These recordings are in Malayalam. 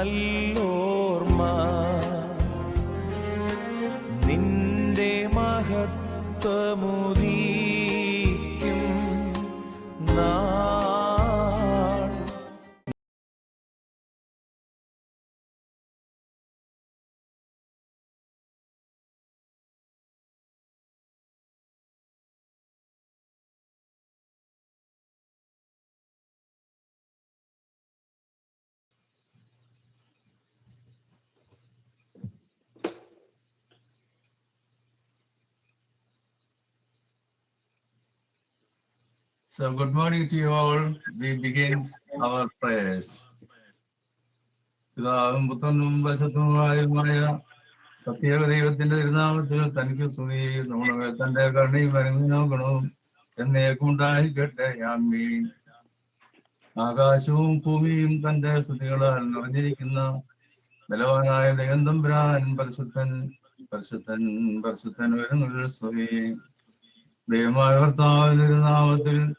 നല്ലോർമ്മ നിന്റെ മഹത്വമുദീക്കും So good morning to you all. We begin our prayers. പിതാവും പുത്രനും പരിശുദ്ധനുമായ സത്യേക ദൈവത്തിന്റെ തിരുനാമത്തിൽ തനിക്ക് സ്തുതി. നമ്മുടെ തന്റെ കരുണയും അനുഗ്രഹവും എന്നേക്കുണ്ടായിരിക്കട്ടെ. ആമീൻ. ആകാശവും ഭൂമിയും തന്റെ സ്തുതികളാൽ നിറഞ്ഞിരിക്കുന്ന ബലവാനായ ദൈവം തമ്പുരാൻ പരിശുദ്ധൻ പരിശുദ്ധൻ പരിശുദ്ധൻ വരുന്നൊരു സ്തുതി. ദൈവമായ കർത്താവിന്റെ തിരുനാമത്തിൽ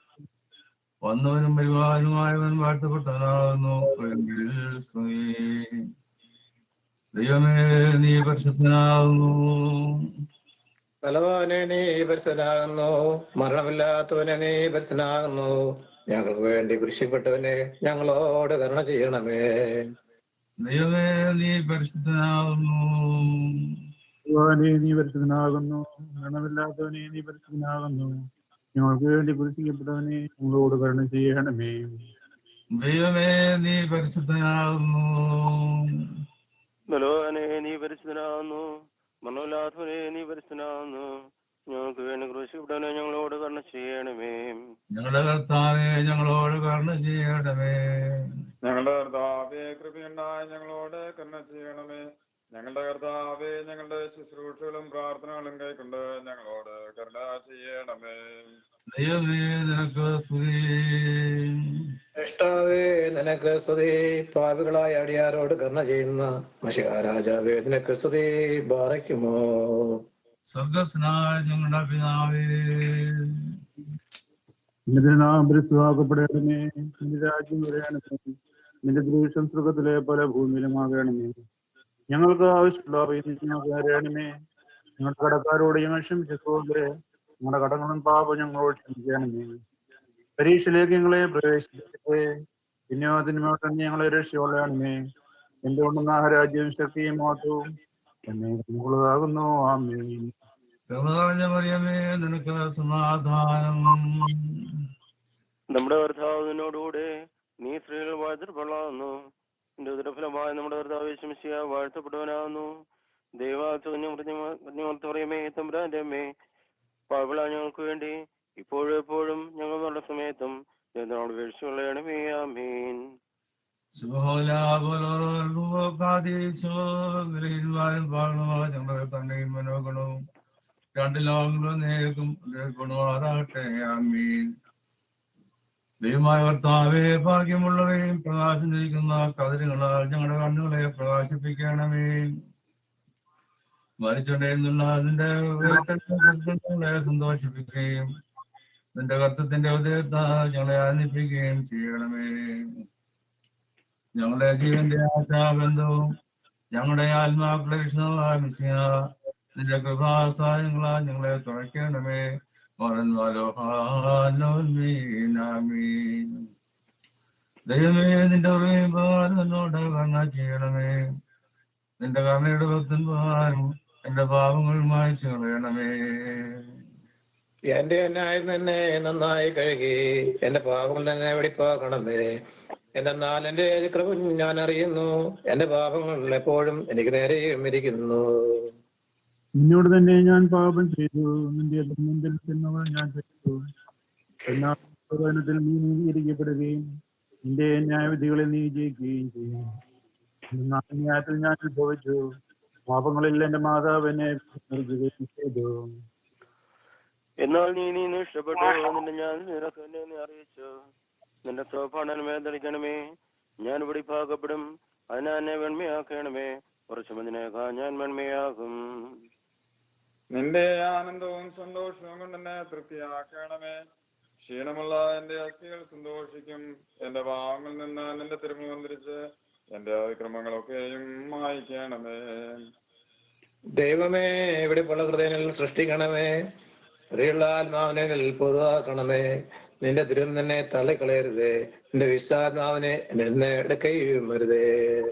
വന്നവനും പരിപാലനുമായവൻ വാഴ്ത്തപ്പെട്ടവനാകുന്നു. ദൈവമേ നീ പരിശുദ്ധനാകുന്നു. ബലവാനെ നീ പരിശുദ്ധനാകുന്നു. മരണമില്ലാത്തവനെ നീ പരിശുദ്ധനാകുന്നു. ഞങ്ങൾക്ക് വേണ്ടി കുരിശിക്കപ്പെട്ടവനെ ഞങ്ങളോട് കരുണ ചെയ്യണമേ. ദൈവമേ നീ പരിശുദ്ധനാകുന്നു. നീ പരിശുദ്ധനാകുന്നു. മരണമില്ലാത്തവനെ നീ പരിശുദ്ധനാകുന്നു. ഞങ്ങൾക്ക് വേണ്ടി കുരിശിക്കപ്പെട്ടവനെ ഞങ്ങളോട് കരുണ ചെയ്യണമേ. ദൈവമേ നീ പരിശുദ്ധനാകുന്നു. ബലവാനെ നീ പരിശുദ്ധനാകുന്നു. മരണമില്ലാത്തവനെ നീ പരിശുദ്ധനാകുന്നു. ഞങ്ങൾക്ക് വേണ്ടി ക്രൂശിക്കപ്പെട്ടവനെ ഞങ്ങളോട് കരുണ ചെയ്യണമേ. ഞങ്ങളുടെ കർത്താവേ ഞങ്ങളോട് കരുണ ചെയ്യണമേ. ഞങ്ങളുടെ കർത്താവേ കൃപയുണ്ടായി ഞങ്ങളോട് കരുണ ചെയ്യണമേ. ഞങ്ങളുടെ കർത്താവേ ഞങ്ങളുടെ ശുശ്രൂഷകളും പ്രാർത്ഥനകളും കൈക്കൊണ്ട് ഞങ്ങളോട് കരുണ ചെയ്യണമേ. ദൈവമേ നിനക്ക് സ്തുതി. ഇഷ്ടാവേ നിനക്ക് സ്തുതി. പാപികളായ അടിയാരോട് കരുണ ചെയ്യുന്ന മശിഹാരാജാവേ നിനക്ക് സ്തുതി. ബാറയ്ക്കുമോ. സ്വർഗസ്നായ ഞങ്ങളുടെ പിതാവേ നിന്റെ നാമം പരിശുദ്ധമാക്കപ്പെടണമേ. നിന്റെ രാജ്യം വരണമേ. നിന്റെ ദൃശ്യം സ്വർഗത്തിലെ പോലെ ഭൂമിയിലുമാകണമേ. ഞങ്ങൾക്ക് ആവശ്യമുള്ള അറിയണമേ. ഞങ്ങളുടെ കടക്കാരോട് ഞങ്ങൾ ക്ഷമിച്ചതുപോലെ ഞങ്ങളുടെ കടങ്ങളും പാപം ഞങ്ങളോട് ക്ഷമിക്കണമേ. പരീക്ഷയിലേക്ക് ഞങ്ങളെ പ്രവേശിപ്പിക്കട്ടെ. വിനോദത്തിനുമോട്ട് ഞങ്ങളെ രക്ഷയുള്ളണമേ. എന്തുകൊണ്ടെന്ന രാജ്യവും ശക്തിയും മാത്രവും എന്നേക്കുള്ളതാകുന്നു. ആമേൻ. മറിയമേ നിനക്ക് സമാധാനം. നമ്മുടെ കർത്താവിനോടുകൂടെ നീ സ്ത്രീകൾ വാഴ്ത്തപ്പെടാവുന്നു. നിന്റെ ഉദരഫലമായ നമ്മുടെ കർത്താവ് യേശുമിശിഹാ വാഴ്ത്തപ്പെട്ടവനാകുന്നു. ദൈവമേ തമ്പുരാന്റെ അമ്മേ, പാപികളായ ഞങ്ങൾക്ക് വേണ്ടി ഇപ്പോഴും എപ്പോഴും ഞങ്ങളുടെ സമയത്തും ഞങ്ങളോട് വീഴ്ചയുള്ളണമേ. ആമേൻ. ഞങ്ങളുടെ തന്നെയും മനോഗണവും രണ്ട് ലോകങ്ങളും നേക്കും ഗുണമാറാകട്ടെ. ആമീൻ. ദൈവമായ കർത്താവേ ഭാഗ്യമുള്ളവയും പ്രകാശം ധരിക്കുന്ന കതിരുകളാൽ ഞങ്ങളുടെ കണ്ണുകളെ പ്രകാശിപ്പിക്കണമേ. മരിച്ചുകൊണ്ടിരുന്നുള്ള അതിന്റെ ഞങ്ങളെ സന്തോഷിപ്പിക്കുകയും നിന്റെ കർത്തത്തിന്റെ ഉദയത്താൽ ഞങ്ങളെ ആനന്ദിപ്പിക്കുകയും ചെയ്യണമേ. ഞങ്ങളുടെ ജീവന്റെ ആശാബന്ധവും ഞങ്ങളുടെ ആത്മാക്കളുടെ വിശുദ്ധമായ മിശിഹാ നിന്റെ കൃപാസഹായങ്ങളാൽ ഞങ്ങളെ തുണയ്ക്കണമേ. ദൈവമേ നിന്റെ പ്രകാരം എന്നോട് കരുണ ചെയ്യണമേ. നിന്റെ കരുണയുടെ ഭക്തൻ പ്രകാരം എന്റെ പാപങ്ങൾ മായ്ച്ചു കളയണമേ. എന്റെ എന്നായിരുന്നു എന്നെ നന്നായി കഴുകി എന്റെ പാപങ്ങൾ തന്നെ വെടിപ്പാക്കണമേ. എന്നാൽ എന്റെ അതിക്രമം ഞാൻ അറിയുന്നു. എന്റെ പാപങ്ങൾ എപ്പോഴും എനിക്ക് നേരെയും ഇരിക്കുന്നു. നിന്നോട് തന്നെ ഞാൻ പാപം ചെയ്തു. നിന്റെ മുമ്പിൽ ചെന്നവൾ ഞാൻ ചെയ്തു. എന്നാൽ നീ നീതീകരിക്കപ്പെടുകയും നിന്റെ ന്യായവിധികളിൽ നീ ജയിക്കുകയും ചെയ്യും. ന്യായത്തിൽ ഞാൻ ഉത്ഭവിച്ചു. പാപങ്ങളിൽ എന്റെ മാതാവ് എന്നെ നിർജ്ജീവിക്കുകയും ചെയ്തു. എന്നാൽ നീ ഇഷ്ടപ്പെട്ടു. നിന്റെ ഞാൻ നിനക്ക് എന്നെ അറിയിച്ചു. നിന്റെ സോപാനമേ ധരിക്കണമേ. ഞാൻ വെടിപ്പാക്കപ്പെടും. അതിനാ എന്നെ വെണ്മയാക്കണമേ. കുറച്ചു മതിനേക്കാൾ ഞാൻ വെണ്മയാകും. നിന്റെ ആനന്ദവും സന്തോഷവും കൊണ്ട് എന്നെ തൃപ്തിയാക്കണമേ. ക്ഷീണമുള്ള എന്റെ അസ്ഥികൾ സന്തോഷിക്കും. എന്റെ പാവങ്ങളിൽ നിന്ന് നിന്റെ തിരുമുഖം തിരിച്ച് എന്റെ അതിക്രമങ്ങളൊക്കെയും മായ്ക്കണമേ. ദൈവമേ, വെടിപ്പുള്ള ഹൃദയനിൽ സൃഷ്ടിക്കണമേ. സ്ത്രീയുള്ള ആത്മാവിനെ പൊതുവാക്കണമേ. നിന്റെ തിരും തന്നെ തള്ളിക്കളയരുതേ. നിന്റെ വിശ്വാത്മാവിനെ എന്നെ എടുക്കുകയും വരുതേ.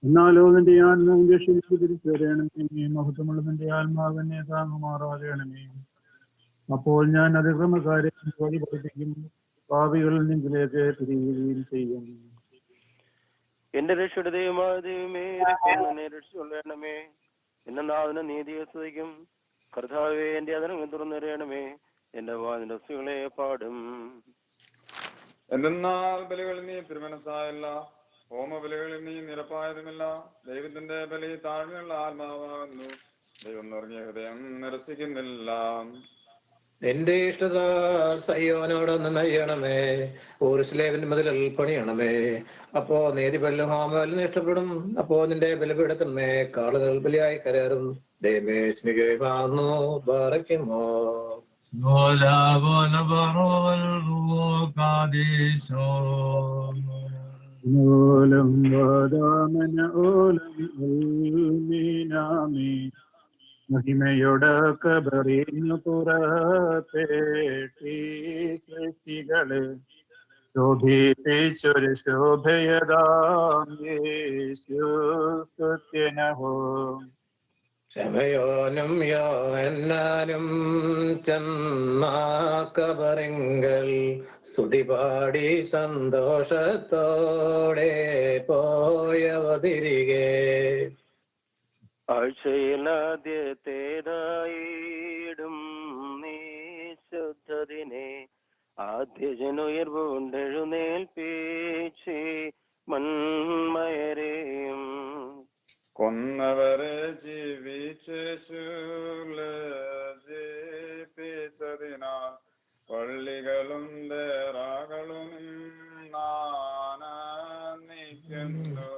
എന്നാലോ നിന്റെ ആത്മാവിന്റെ ശരിക്ക് തിരിച്ചു വരയണമേ. മഹത്വമുള്ള നിന്റെ ആത്മാവിനെ താങ്ങുമാറാകണമേ. അപ്പോൾ ഞാൻ അതിക്രമക്കാരെ വഴി പഠിപ്പിക്കും, പാപികളിൽ നിന്നിലേക്ക് തിരിയുകയും ചെയ്യും. എന്റെ രക്ഷയുടെ ദൈവമായ ദൈവമേ, എന്നെ രക്ഷിച്ചുകൊള്ളണമേ. എന്റെ നാവിനെ നീതിയെ സ്തുതിക്കും. കർത്താവേ, എന്റെ അതിനെ തുറന്നറിയണമേ. എന്റെ വാതിന്റെ സ്തുതികളെ പാടും. എന്തെന്നാൽ ബലികളിൽ നീ തിരുമനസ്സായല്ല, ഹോമബലികളിൽ നീ നിരപ്പായതുമില്ല. ദൈവത്തിന്റെ ബലി താഴ്മയുള്ള ആത്മാവാകുന്നു. ദൈവം നിറഞ്ഞ ഹൃദയം നിരസിക്കുന്നില്ല. എന്റെ ഇഷ്ടത്താൽ സയ്യോനോടൊന്ന് നയ്യണമേ. ഊർസ്ലേവിന്റെ മതിലിൽ പണിയണമേ. അപ്പോ നീതി ബലും ഹോമബലിന് ഇഷ്ടപ്പെടും. അപ്പോ നിന്റെ ബലിപീഠത്തിന്മേ കാളുകൾ ബലിയായി കരേറും. ദൈവമേ, സ്നേഹിക്കുന്നു ബാറയ്ക്കുമോ. Hola, hola, barol, ruocadiso. ഓലം വാദാമന ഓലം ഉൽമീനാമി. മഹിമയുടെ കബറിന്നു പുറപ്പെട്ടീ സൃഷ്ടികളെ ശോഭിപ്പിച്ചൊരു ശോഭയതാം യേശു സ്തുത്യനഹോ. ശമയോനും യോഹന്നാനും ചെന്നാക്കബറിങ്കൽ സ്തുതി പാടി സന്തോഷത്തോടെ പോയവ തിരികെ. ആഴ്ചയിലാദ്യത്തേതായിടും നീ ശുദ്ധതിനെ ആദ്യജനുയർവുണ്ടെഴുന്നേൽപ്പിച്ച് മൺമയരെയും കൊന്നവരെ ജീവിച്ചതിനാൽ പള്ളികളും ദേറാകളും നാനന്ദിക്കുന്നു.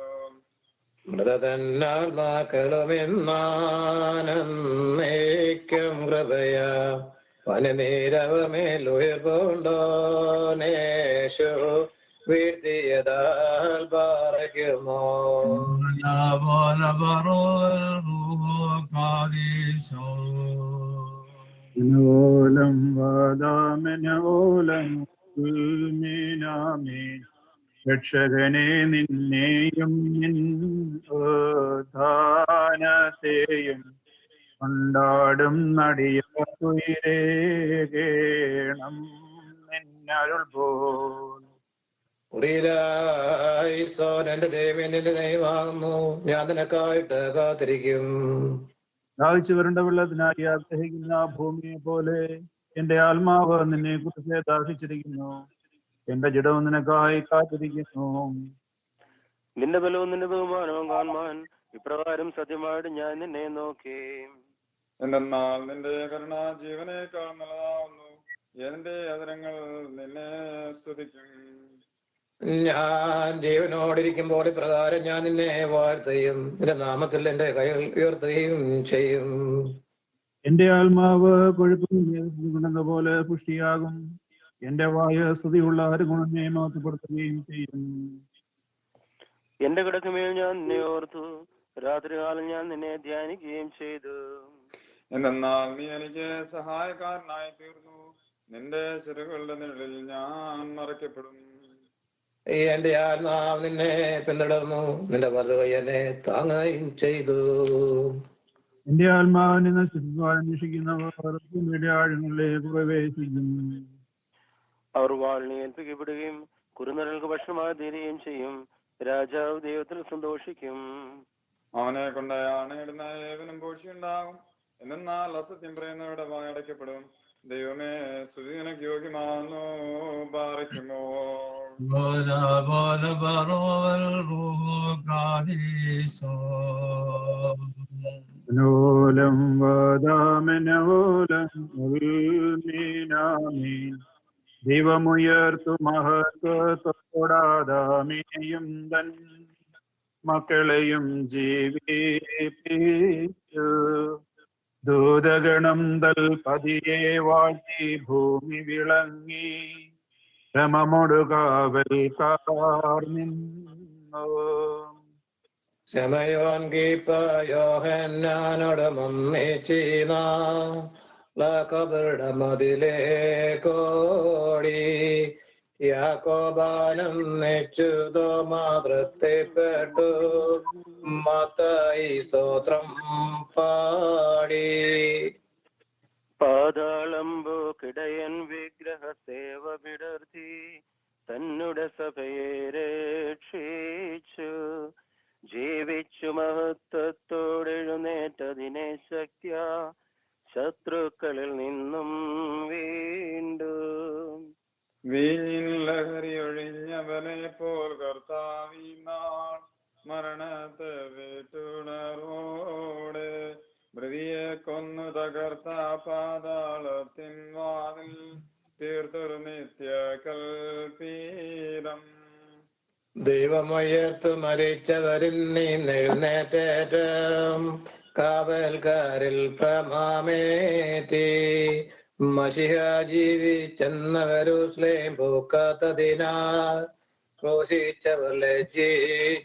മൃതതന്നാത്മാക്കളുമെന്നേക്കും കൃപയ പനിനീരവമേലുയർപോണ്ടോനേശു വീഴ്ത്തിയതാൽ പാറയ്ക്കുമോ. Hola, hola, barol, ruocadiso. ഓലം വാദാമന ഓലം ഉൽമീനാമി. രക്ഷകനെ, നിന്നെയും നിൻ ഉത്ഥാനത്തെയും കൊണ്ടാടും നടിയുയരേകേണം നിന്നരുൾ പോൽ. ഉറിയിലായിസോൻ എന്റെ ദൈവം നിന്റെ ദൈവമാകുന്നു. ഞാൻ നിനക്കായിട്ട് കാത്തിരിക്കും. ദാഹിച്ചു വരേണ്ട വെള്ളത്തിനായി ആഗ്രഹിക്കുന്ന ഭൂമിയെ പോലെ എന്റെ ആത്മാവ് നിന്നെ കുറിച്ച് ദാഹിച്ചിരിക്കുന്നു. എന്റെ ജഡവും നിനക്കായി കാത്തിരിക്കുന്നു. നിന്റെ ബലവും നിന്റെ ബഹുമാനവും കാണുവാൻ ഇപ്രകാരം സത്യമായിട്ട് ഞാൻ നിന്നെ നോക്കി. എന്തെന്നാൽ നിന്റെ കരുണ ജീവനേക്കാൾ നല്ലതാവുന്നു. എന്റെ അതിരങ്ങൾ നിന്നെ സ്തുതിക്കും. ഞാൻ ജീവനോടിരിക്കുമ്പോൾ ഇപ്രകാരം ഞാൻ നിന്നെ വാഴ്ത്തുകയും നിന്റെ നാമത്തിൽ എന്റെ കൈകൾ ഉയർത്തുകയും ചെയ്യും. എന്റെ ആത്മാവ് കൊഴുപ്പുണ്ടെന്ന പോലെ പുഷ്ടിയാകും. എന്റെ വായ സ്തുതിയുള്ള ഒരു ഗുണനെ മാറ്റപ്പെടുത്തുകയും ചെയ്യും. എന്റെ കിടക്കുമേൽ ഞാൻ നിന്നെ ഓർത്തു. രാത്രികാലം ഞാൻ നിന്നെ ധ്യാനിക്കുകയും ചെയ്തു. എന്തെന്നാൽ നീ എനിക്ക് സഹായക്കാരനായി തീർന്നു. നിന്റെ ചിറകുകളുടെ നിഴലിൽ ഞാൻ മറയ്ക്കപ്പെടും. എന്റെ ആത്മാവ് നിന്നെ പിന്തുടർന്നു. നിന്റെ വലതുകൈ എന്നെ താങ്ങുകയും ചെയ്തു. എന്റെ ആത്മാവിനെ നശിപ്പിക്കുവാൻ അന്വേഷിക്കുന്നവർ ഭൂമിയുടെ ആഴങ്ങളിലേക്ക് പ്രവേശിക്കും. അവർ വാളിനെ ഏൽപ്പിക്കപ്പെടുകയും കുറുനരൾക്ക് ഭക്ഷണമായി തീരുകയും ചെയ്യും. രാജാവ് ദൈവത്തിൽ സന്തോഷിക്കും. അവനെ കൊണ്ട് ആണയിടുന്ന ഏവനും പോഷിയുണ്ടാകും. എന്നാൽ അസത്യം പറയുന്നവരുടെ വായടയ്ക്കപ്പെടും. ദൈവമേ, സ്തുതിക്ക് യോഗ്യമാകുന്നു. പാറയ്ക്കുമോ. Hola, hola, barol, ruocadiso. ഓലം വാദാമനോലം ഉൽമീനാമീൻ. ദൈവമുയർത്തു മഹത്വത്തോടാദാമിനെയും തൻ മക്കളെയും ജീവിപ്പിച്ചു. ദൂതഗണം തൽപതിയെ വാഴ്ത്തി ഭൂമി വിളങ്ങി. രമമൊടുകാവൽക്കാർ നിന്നു. ശമയോൻ കീപ്പ യോഹന്നാനോട് മൊന്നിച്ചീന കബറുടെ മതിലേ കോടി യാക്കോബാനം നെച്ചുതോ മാതൃത്വപ്പെട്ടു മത്തായി സ്തോത്രം പാടി. പാതാളംബോക്കിടയൻ വിഗ്രഹ സേവ വിടർത്തി തന്നുടെ സഭയെ രക്ഷിച്ചു. ജീവിച്ചു മഹത്വത്തോടെഴുന്നേറ്റതിനെ ശക്യ ശത്രുക്കളിൽ നിന്നും വീണ്ടും. വീഞ്ഞിൻ ലഹരി ഒഴിഞ്ഞവനെ പോൽ കർത്താവീ നാൾ മരണത്തെ വീട്ടുണർവോടെ മൃതിയെ കൊന്നു തകർത്ത പാതാളത്തിൻ വാതിൽ തീർത്തൊരു നിത്യ കൽപീതം. ദൈവമുയർത്തു മരിച്ചവരിൽ നിന്നെഴുന്നേറ്റേറ്റം കാവൽക്കാരിൽ പ്രമാമേറ്റി മശിഹ ജീവിച്ചെന്നവരുസ്ലേം പൂക്കാത്തതിനാൽ ക്രൂശിച്ചവർ ലജ്ജിച്ചേറ്റം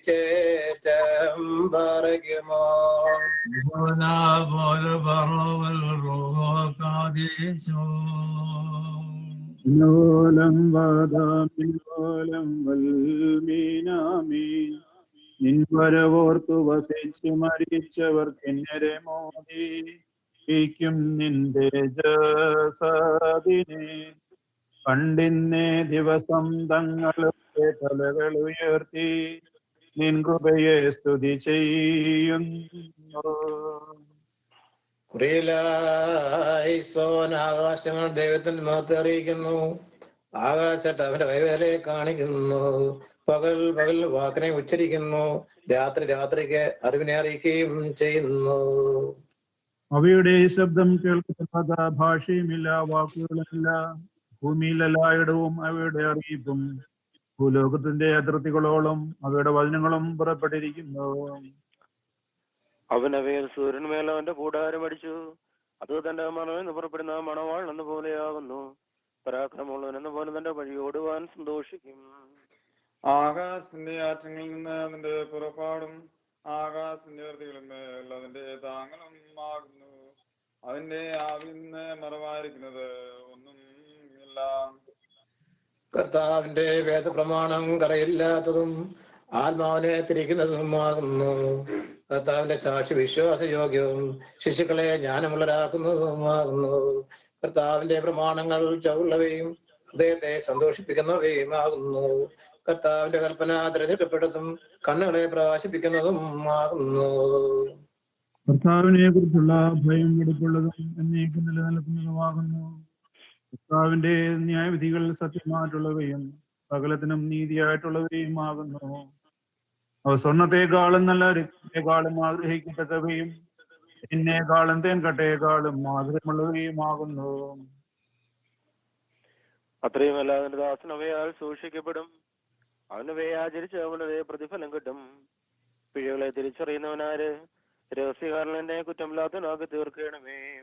പറയുമോ. ലോലം വാദാമിലോലം വൽമീനാമീൻ നിൻവരവോർത്തു വസിച്ചു മരിച്ചവർ കിന്നരെ മോദിക്കും നിന്റെ ജസദിനെ കണ്ടിന്നേ ദിവസം തങ്ങളുടെ തലകൾ ഉയർത്തി നിൻ കൃപയെ സ്തുതി ചെയ്യുന്നു. ആകാശങ്ങൾ ദൈവത്തിന്റെ മഹത്വം അറിയിക്കുന്നു. ആകാശത്ത് അവന്റെ വൈവേലയെ കാണിക്കുന്നു. പകൽ പകൽ വാക്കിനെ ഉച്ചരിക്കുന്നു. രാത്രി രാത്രിക്ക് അറിവിനെ അറിയിക്കുകയും ചെയ്യുന്നു. അവയുടെ ശബ്ദം കേൾക്കാത്ത ഭാഷയുമില്ല, വാക്കുകളുമില്ല. ഭൂമിയിൽ എല്ലായിടവും അവയുടെ അറിയിപ്പും ഭൂലോകത്തിന്റെ അതിർത്തികളോളം അവയുടെ വചനങ്ങളും പുറപ്പെട്ടിരിക്കുന്നു. അവനവയിൽ സൂര്യന്മേൽ അവന്റെ കൂടാരം അടിച്ചു. അത് തന്റെ മണമെന്ന് പുറപ്പെടുന്ന മണവാൾ എന്ന പോലെയാകുന്നു. പരാക്രമമുള്ളവൻ എന്ന പോലെ തന്റെ വഴിയോടുവാൻ സന്തോഷിക്കും. ആകാശത്തിന്റെ ആറ്റങ്ങളിൽ നിന്ന് അതിന്റെ പുറപ്പാടും ആകാശത്തിന്റെ അതിർത്തികളുമേൽ അതിന്റെ താങ്ങലും ആകുന്നു. അതിന്റെ ആവിന്ന് മറവായിരിക്കുന്നത് ഒന്നും ഇല്ല. കർത്താവിന്റെ വേദപ്രമാണം കറയില്ലാത്തതും ആത്മാവിനെ തിരിക്കുന്നതുമാകുന്നു. കർത്താവിന്റെ സാക്ഷി വിശ്വാസയോഗ്യവും ശിശുക്കളെ ജ്ഞാനമുള്ളവരാക്കുന്നതുമാകുന്നു. കർത്താവിന്റെ പ്രമാണങ്ങൾ ചൗള്ളവയും ഹൃദയത്തെ സന്തോഷിപ്പിക്കുന്നവയുമാകുന്നു. കർത്താവിന്റെ കൽപ്പന തിരഞ്ഞെടുക്കപ്പെട്ടതും കണ്ണുകളെ പ്രകാശിപ്പിക്കുന്നതും ആകുന്നു. കർത്താവിനെ കുറിച്ചുള്ള ഭയം വെടുപ്പുള്ളതും എന്നേക്കും നിലനിൽക്കുന്നതുമാകുന്നു. കർത്താവിന്റെ ന്യായവിധികൾ സത്യമായിട്ടുള്ളവയും സകലത്തിനും നീതിയായിട്ടുള്ളവയുമാകുന്നു. അവ സ്വർണത്തെക്കാളും നല്ല രക്തത്തെക്കാളും ആഗ്രഹിക്കത്തക്കവയും എന്നേക്കാളും തേൻകട്ടയെക്കാളും ആഗ്രഹമുള്ളവയുമാകുന്നു. അത്രയുമല്ല അവന്റെ ദാസൻ അവയാൽ സൂക്ഷിക്കപ്പെടും. അവനവയെ ആചരിച്ച് അവനവയെ പ്രതിഫലം കിട്ടും. പിഴകളെ തിരിച്ചറിയുന്നവനാര്? രഹസ്യകാരൻ എന്നെ കുറ്റമില്ലാത്തവനാക്കി തീർക്കണമേ.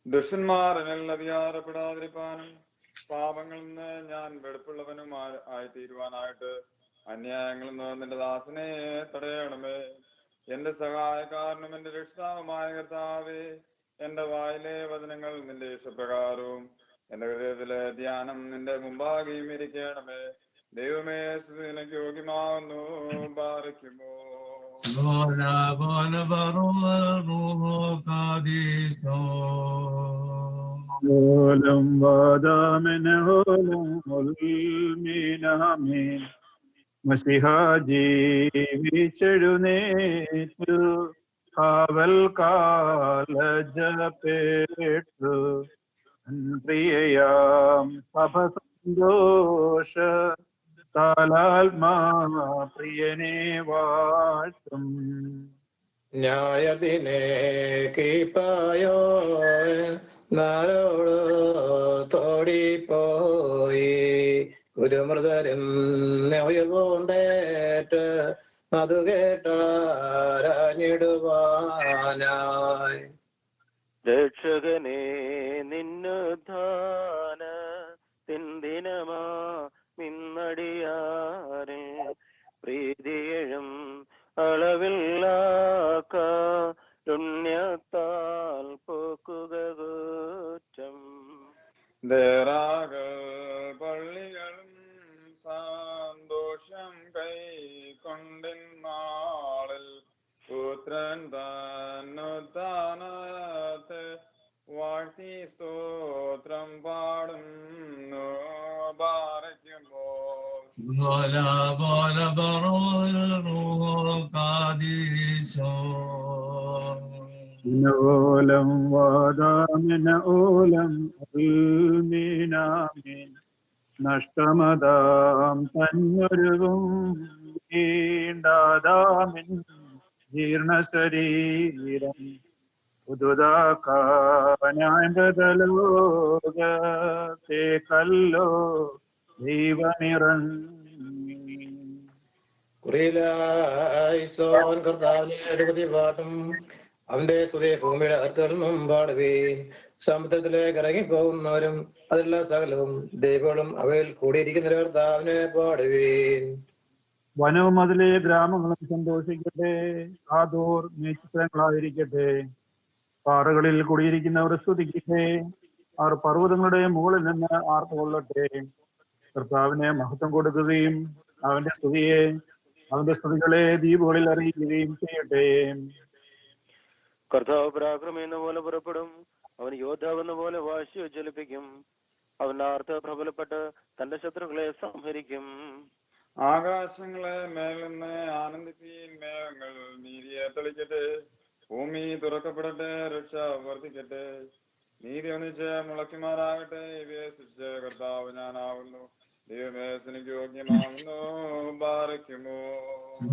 ദുഷ്ടന്മാർ എന്നിൽ അധികാരപ്പെടാതിരിക്കാനും പാപങ്ങളിൽ നിന്ന് ഞാൻ വെടുപ്പുള്ളവനും ആയിത്തീരുവാനായിട്ട് അന്യായങ്ങളിൽ നിന്ന് നിന്റെ ദാസനെ തടയണമേ. എന്റെ സഹായക്കാരനും എന്റെ രക്ഷിതാവുമായ കർത്താവേ, എന്റെ വായിലെ വചനങ്ങൾ നിന്റെ ഇഷ്ടപ്രകാരവും എന്റെ ഹൃദയത്തിലെ ധ്യാനം നിന്റെ മുമ്പാകെയും ഇരിക്കണമേ. ദൈവമേ, നിനക്ക് യോഗ്യമാകുന്നു. ബാധിക്കുമോ ഓലം വാദാമെനോലം ഉൽമീനാമീൻ മസിഹ ജീവിച്ചെഴുന്നേറ്റു കാവൽ കാലജപേറ്റു പ്രിയയാം സഭ സന്തോഷ കാലാത്മാ പ്രിയനെ വാഴ്ത്തും. ന്യായത്തിനെ കീപ്പായോ നാരോട് തോടിപ്പോയി ഗുരുമൃതരെന്ന് ഉയർവുണ്ടേറ്റ് അത് കേട്ടാരാഞ്ഞിടുവാനായി. രക്ഷകനെ നിന്നുദ്ധാന തിന്ദിനമാ മിന്നടിയാരെ പ്രീതി ദേറാകൾ പള്ളികളും സന്തോഷം കൈക്കൊണ്ടിന്നാളിൽ പുത്രൻ തന്നുത്താനത്തെ വാഴ്ത്തി സ്തോത്രം പാടുന്നു പാറയ്ക്കുമ്പോൾ Bola bola barol ruho kadisho. ഓലം വാദാമിന ഓലം മീനാമീൻ നഷ്ടമതാം തന്നൊരുവും വീണ്ടാതാമിൻ ജീർണശരീരം പുതുതാക്കാനായതലോകത്തെ കല്ലോ ദൈവമിറങ്ങി കുറിയിലായിസോൻ കർത്താവിനെ അധിപതി പാട്ടും അവന്റെ സ്തുതി ഭൂമിയുടെ അർത്ഥങ്ങളിൽ നിന്നും പാടുകയും സമുദ്രത്തിലേക്ക് ഇറങ്ങിപ്പോകുന്നവരും അതിലുള്ള സകലവും ദൈവങ്ങളും അവയിൽ കൂടിയിരിക്കുന്ന കർത്താവിനെ പാടുകയും വനവും അതിലെ ഗ്രാമങ്ങളും സന്തോഷിക്കട്ടെ. ആദോർ മേച്ചിത്രങ്ങളായിരിക്കട്ടെ. പാറകളിൽ കുടിയിരിക്കുന്നവർ സ്തുതിക്കട്ടെ. അവർ പർവ്വതങ്ങളുടെ മുകളിൽ നിന്ന് ആർത്തുകൊള്ളട്ടെ. കർത്താവിനെ മഹത്വം കൊടുക്കുകയും അവന്റെ സ്തുതികളെ ദ്വീപുകളിൽ അറിയിക്കുകയും ചെയ്യട്ടെ. കർത്താവ് പരാക്രമെന്ന പോലെ പുറപ്പെടും. അവൻ യോദ്ധാവെന്ന പോലെ വാശി ഉജ്ജ്വലിപ്പിക്കും. അവൻ ആർത്ത് പ്രബലപ്പെട്ട് തന്റെ ശത്രുക്കളെ സംഹരിക്കും. ആകാശങ്ങളെ മേൽ നിന്ന് ആനന്ദിപ്പീൻ, മേഘങ്ങൾ നീതിയെ തെളിക്കട്ടെ. ഭൂമി തുറക്കപ്പെടട്ടെ, രക്ഷ വർദ്ധിക്കട്ടെ. നീതി ഒന്നിച്ച് മുളയ്ക്കുമാറാകട്ടെ. ഇവയെ സൃഷ്ടിച്ച കർത്താവ് ഞാനാവുന്നു. ദൈവമേ എനിക്ക് യോഗ്യമാകുന്നു. പാറയ്ക്കുമോ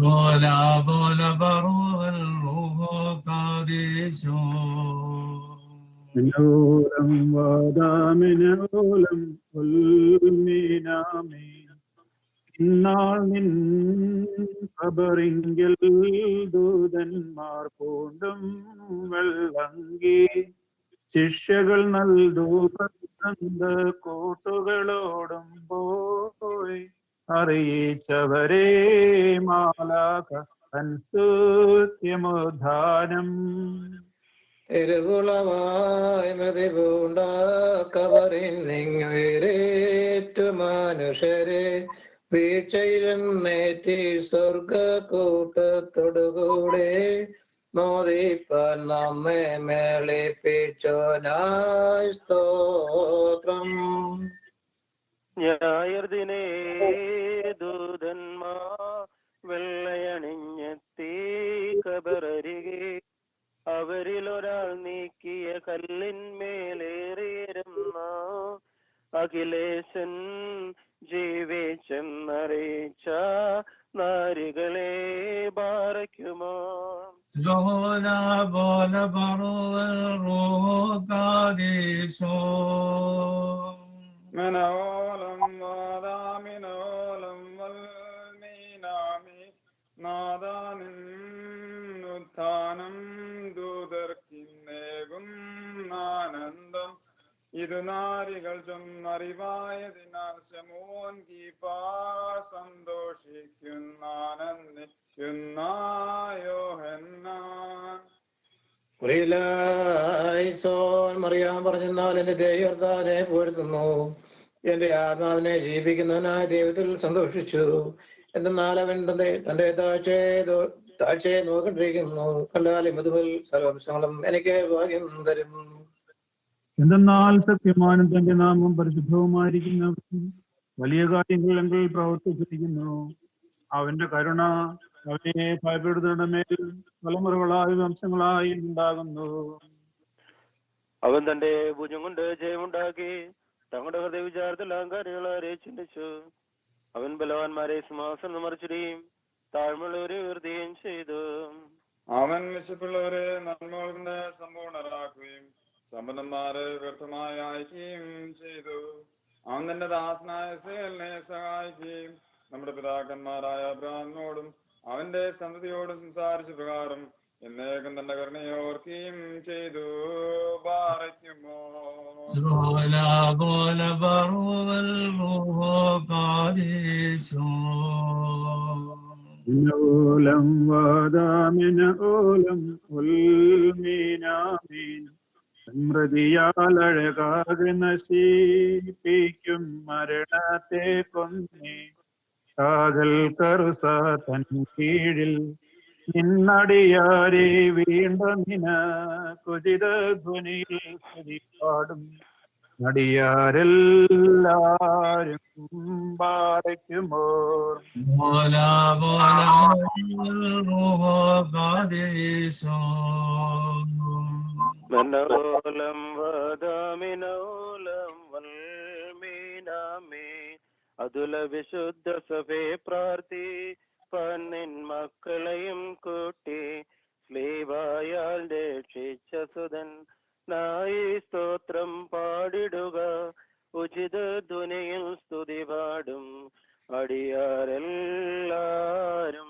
Bola bola barol ruho kadisho. ഓലം വാദാമിനോലം മീനാമീൻ ഇന്നാൾ നിൻ ഖബറിങ്കിൽ ദൂതന്മാർ പൂണ്ടും വെള്ളങ്കി ശിഷ്യകൾ നൽകൂ കൂട്ടുകളോടും പോയി അറിയിച്ചവരെ മാലാഖ അൻസ്തുത്യമുദ്ധാനം തിരുകുളമായി മൃതി പൂണ്ട കബറിൻ നിങ്ങേറ്റു മനുഷ്യരെ വീഴ്ചയിലെന്നേറ്റി സ്വർഗ കൂട്ടത്തോടുകൂടെ മോദിപ്പാൻ നമ്മെ മേളിപ്പിച്ചോനായി സ്തോത്രം. ഞായർദിനേ ദൂതന്മാ വെള്ളയണിഞ്ഞെത്തി കബറരികെ അവരിലൊരാൾ നീക്കിയ കല്ലിന്മേലേറിയിരുന്ന Akhileshan ജീവിച്ചെന്നറിയിച്ച നാരികളെ ബാറയ്ക്കുമോ Bola bola barol ruho kadisho. മനോലം വാദാമിനോലം വൽമീനാമി നാദാനിന്നുത്ഥാനം ദൂതർക്കിന്നേകും ആനന്ദം ഇത് നാരികൾ ചൊന്നറിവായതിനാൽ ശമോൻ കീപാ സന്തോഷിക്കുന്നാനന്ദിക്കുന്നായോഹന്നാൻ കുറിയിലായിസോൻ മറിയാൻ പറഞ്ഞെന്നാൽ എന്റെ ദൈവത്താനെ പുകഴ്ത്തുന്നു. എന്റെ ആത്മാവിനെ ജീവിക്കുന്നവനായ ദൈവത്തിൽ സന്തോഷിച്ചു. എന്തെന്നാൽ അവൻ തന്റെ താഴ്ചയെ നോക്കിണ്ടിരിക്കുന്നു. കണ്ടാലും മുതുകിൽ സർവംശങ്ങളും എനിക്ക് ഭാഗ്യം തരും. എന്തെന്നാൽ സത്യമാനും തന്റെ നാമം പരിശുദ്ധവുമായിരിക്കുന്നവൻ വലിയ കാര്യങ്ങളെങ്കിൽ പ്രവർത്തിച്ചിരിക്കുന്നു. അവന്റെ കരുണ അവനെ ഭയപ്പെടുന്നവരുടെ മേൽ തലമുറകളായി വംശങ്ങളായി ഉണ്ടാകുന്നു. അവൻ തന്റെ ഭുജം കൊണ്ട് ജയമുണ്ടാക്കി തങ്ങളുടെ ഹൃദയ വിചാരത്തിൽ അഹങ്കാരികളെ ചിന്തിച്ചു. അവൻ ബലവാന്മാരെ സിംഹാസനം മറിച്ചിടുകയും താഴ്മയുള്ളവരെ ഉയർത്തുകയും ചെയ്തു. അവൻ വിശപ്പുള്ളവരെ നന്മകൾ കൊണ്ട് സമ്പൂർണരാക്കുകയും സമ്പന്നന്മാരെ വ്യർത്ഥമായി അയക്കുകയും ചെയ്തു. അവൻ തന്റെ ദാസനായ ഇസ്രായേലിനെ സഹായിക്കുകയും നമ്മുടെ പിതാക്കന്മാരായ അബ്രാഹാമിനോടും അവന്റെ സന്തതിയോടും സംസാരിച്ച പ്രകാരം എന്നേക്കും തന്റെ കരുണയെ ഓർക്കുകയും ചെയ്തു. പാറയ്ക്കുമോ Bola bola barol ruho kadisho. ഓലം വാദാമിന ഓലം മീനാമീൻ സ്മൃതിയാൽ അഴകാകെ നശിപ്പിക്കും മരണത്തെ കൊന്നേ കാതൽ കറുസ തൻ കീഴിൽ നിന്നടിയാരെ വീണ്ടും നിനക്കുചിത ധ്വനിയിൽ സ്തുതി പാടും നടിയാരെല്ലാരും പാടയ്ക്കുമോ Bola bola ruho kadeso. മനോലം വദമിനോലം വൽമീനാമേ Athula വിശുദ്ധ സഭയെ പ്രാർത്ഥി പന്നിൻ മക്കളെയും കൂട്ടി സ്ലീവായാൽ രക്ഷിച്ച സുതൻ നായി സ്തോത്രം പാടിടുക ഉചിത ധ്വനിയിൽ സ്തുതി പാടും അടിയാരെല്ലാരും.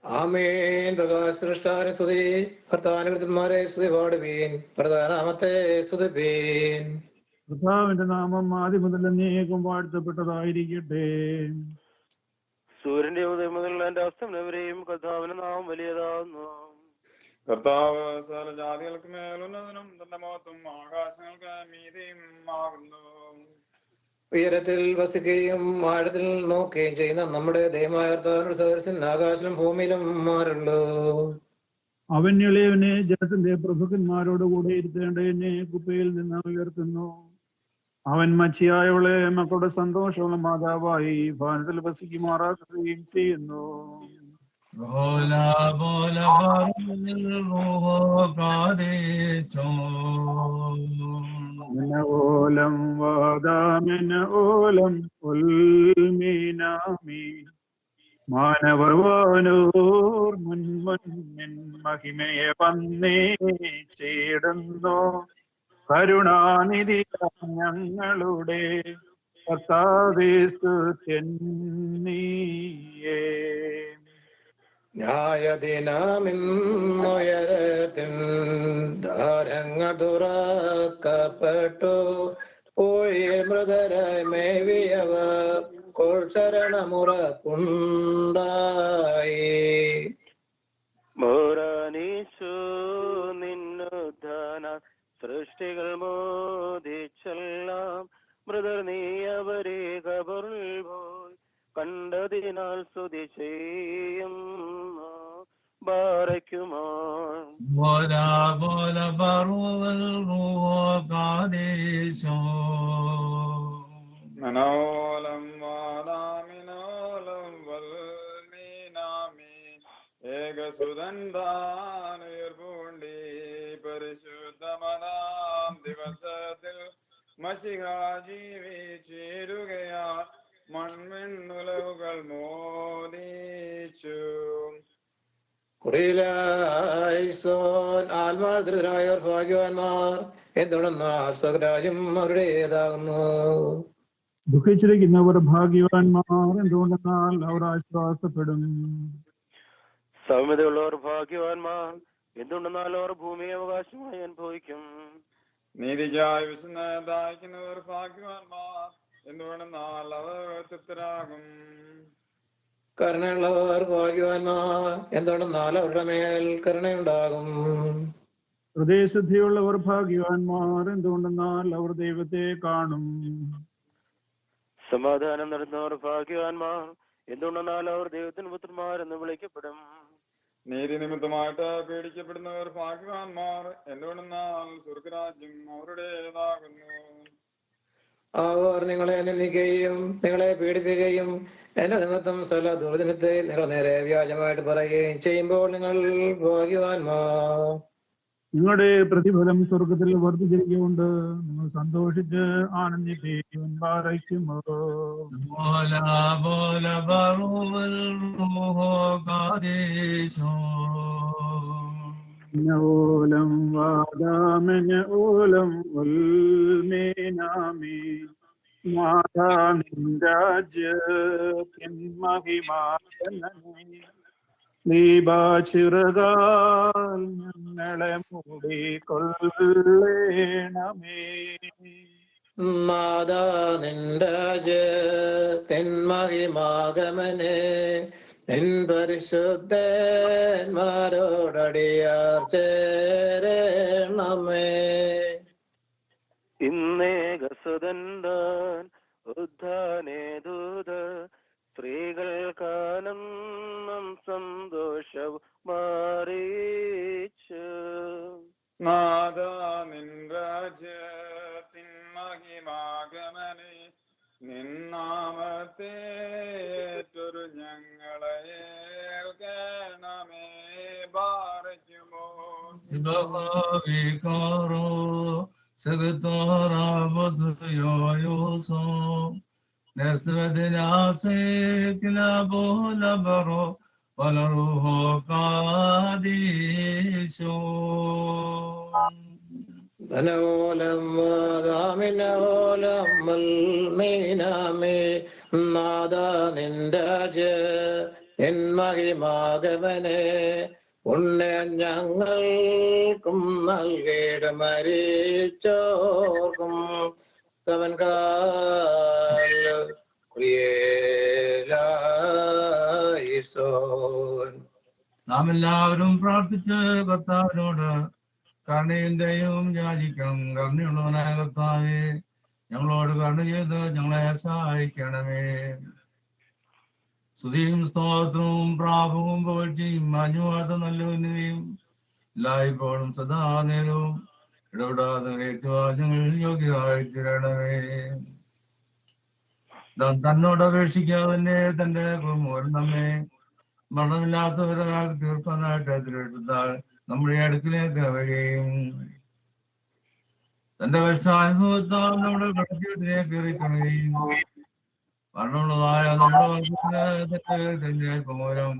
ആമേൻ. പ്രകാശ സൃഷ്ടാവിനെ സ്തുതി. കർത്താനുകൃതന്മാരെ സ്തുതി പാടുവീൻ. പ്രധാനാമത്തെ സ്തുതിപ്പീൻ. കർത്താവിന്റെ നാമം ആദ്യം മുതൽ എന്നേക്കും വാഴ്ത്തപ്പെട്ടതായിരിക്കട്ടെ. സൂര്യന്റെ ഉദയം മുതൽ എന്റെ അസ്തമനം വരെയും കർത്താവിന്റെ നാമം വലിയതാകുന്നു. കർത്താവ് സകല ജാതികൾക്ക് മേലുന്നതിനും തന്റെ മഹത്വം ആകാശങ്ങൾക്ക് മീതിയും ആകുന്നു. ഉയരത്തിൽ വസിക്കുകയും ആഴത്തിൽ നോക്കുകയും ചെയ്യുന്ന നമ്മുടെ ദൈവമായ കർത്താവിന്റെ സദൃശൻ ആകാശത്തിലും ഭൂമിയിലും മാറുള്ളൂ. അവൻ ഇളയവനെ ജനത്തിന്റെ പ്രഭുക്കന്മാരോട് കൂടെ ഇരുത്തേണ്ടതിനെ കുപ്പയിൽ നിന്ന് ഉയർത്തുന്നു. അവൻ മച്ചിയായവളെ മക്കളുടെ സന്തോഷമുള്ള മാതാവായി ഭാരതത്തിൽ വസിക്കുമാറാക്കുകയും ചെയ്യുന്നു. Bola bola ruho kadeso. ഓലം വാദാമിന ഓലം ഉൽമീനാമി മാനവർവാനൂർ Munmun മഹിമയെ വന്നേച്ചിടുന്നു. Karunanidhi ഞങ്ങളുടെ കർത്താവേ സ്തുത്യൻ നീയേ. ന്യായദിനമിന്നുയരത്തിൻ ദ്വാരങ്ങൾ തുറക്കപ്പെട്ടു. പോയി മൃതരായി മേവിയവർ കൊൾശരണമുറപ്പുണ്ടായി. മോറാനീശു നിന്നുദ്ധാന സൃഷ്ടികൾ മോദിച്ചെല്ലാം മൃതർ നീ അവരെ കബറിൽ പോയി കണ്ടതിനാൽ സ്തുതി ചെയ്യും ബാരയ്ക്കുമോ. Bola bola ruho kadeso. മനോലം വാദാമിനോലം വൽമീനാമി ഏകസുതൻ താനുയർപ്പൂണ്ടി പരിശുദ്ധമതാം ദിവസത്തിൽ മശിഹ ജീവിച്ചിരുകയാൽ മൺമിന്നുലവുകൾ മോദിച്ചു. കുറിയിലായിസോൻ ആത്മാർ ദരിദ്രരായവർ ഭാഗ്യവാന്മാർ. എന്തുകൊണ്ടെന്നാൽ സ്വരാജ്യം അവരുടേതാകുന്നു. ദുഃഖിച്ചിരിക്കുന്നവർ ഭാഗ്യവാന്മാർ. എന്തുകൊണ്ടെന്നാൽ അവർ ആശ്വാസപ്പെടും. സൗമ്യതയുള്ളവർ ഭാഗ്യവാന്മാർ. എന്തുകൊണ്ടെന്നാൽ അവർ ഭൂമിയെ അവകാശമായി അനുഭവിക്കും. നീതിക്കായി വിശുദ്ധ ദാഹിക്കുന്നവർ ഭാഗ്യവാന്മാർ. എന്തുകൊണ്ടെന്നാൽ അവർ തൃപ്തരാകും. കരുണയുള്ളവർ ഭാഗ്യവാന്മാർ. എന്തുകൊണ്ടെന്നാൽ അവരുടെ മേൽ കരുണയുണ്ടാകും. ഹൃദയശുദ്ധിയുള്ളവർ ഭാഗ്യവാന്മാർ. എന്തുകൊണ്ടെന്നാൽ അവർ ദൈവത്തെ കാണും. സമാധാനം നടത്തുന്നവർ ഭാഗ്യവാന്മാർ. എന്തുകൊണ്ടെന്നാൽ അവർ ദൈവത്തിന് പുത്രന്മാർ എന്ന് വിളിക്കപ്പെടും. നീതി നിമിത്തമായിട്ട് പീഡിക്കപ്പെടുന്നവർ ഭാഗ്യവാന്മാർ. എന്തുകൊണ്ടെന്നാൽ സ്വർഗരാജ്യം അവരുടേതാകുന്നു. അവർ നിങ്ങളെ നിന്ദിക്കുകയും നിങ്ങളെ പീഡിപ്പിക്കുകയും എന്റെ നിമിത്തം സകല ദുർദിനത്തെ നിങ്ങളുടെ നേരെ വ്യാജമായിട്ട് പറയുകയും ചെയ്യുമ്പോൾ നിങ്ങൾ ഭാഗ്യവാന്മാർ. നിങ്ങളുടെ പ്രതിഫലം സ്വർഗത്തിൽ വർദ്ധിച്ചിരിക്കുന്നുണ്ട്. നിങ്ങൾ സന്തോഷിച്ച് ആനന്ദിക്കുകയും പാറയ്ക്കുമോ. Bola bola ruho kadeso. ഓലം വാദാമിന ഓലം ഉൽമീനാമി മാതാ നിൻരാജ്യത്തിൻ മഹിമാതനമേ. ദീപാചിറകാൽ ഞങ്ങളെ മൂടിക്കൊള്ളേണമേ. നാദാ നിന്റെ തെന്മഹിമാഗമനെ നിൻ പരിശുദ്ധന്മാരോടടിയാർ ചേരണമേ. ഇന്നേകസുതന്താൻ ഉദ്ധാനേ ദൂത സ്ത്രീകൾക്കാനന്ദം സന്തോഷവും മാറിച്ചു. നാദ നിൻ രാജ്യത്തിൻ മഹിമാഗമനെ നിന്നാമത്തേറ്റൊരു ഞങ്ങളെ ഏൽക്കണമേ. ബാറയ്ക്കുമോ Vikaro Sagtara Vasyoso Nesvedinase Kilabo Labaro Valaruho Kadisho ധനോലം വാദാമിനോലം മൽമീനാമേ. നാദ നിൻ രാജ്യ എൻ മഹിമാഗമനെ പുണ്യം ഞങ്ങൾക്കും നൽകിയിട മരിച്ചോർക്കും അവൻ കാലീസോൻ. നാം എല്ലാവരും പ്രാർത്ഥിച്ച് കർത്താവിനോട് കരുണയും ദയവും യാചിക്കണം. കരുണയുള്ളവനായ കർത്താവേ, ഞങ്ങളോട് കരുണ ചെയ്ത് ഞങ്ങളെ സഹായിക്കണമേ. സ്തുതിയും സ്തോത്രവും പ്രാപവും പുകഴ്ചയും മാഞ്ഞുവാത്ത നല്ല ഉന്നതിയും എല്ലായ്പ്പോഴും സദാ നേരവും ഇടപെടാതെ ഏറ്റുവാൻ ഞങ്ങൾ യോഗ്യരായി തീരണമേ. തന്നോട് അപേക്ഷിക്കാതെ തന്നെ തന്റെ മൂലം നമ്മെ മരണമില്ലാത്തവരാൽ തീർക്കാനായിട്ട് അതിലെടുത്താൽ നമ്മുടെ അടുക്കിലേക്ക് വരികയും തന്റെ കഷ്ടാനുഭവത്താൽ നമ്മുടെ കടച്ചീട്ടിനെ കയറിക്കണുകയും മരണമുള്ളതായ നമ്മുടെ വർഗത്തിന് മൂലം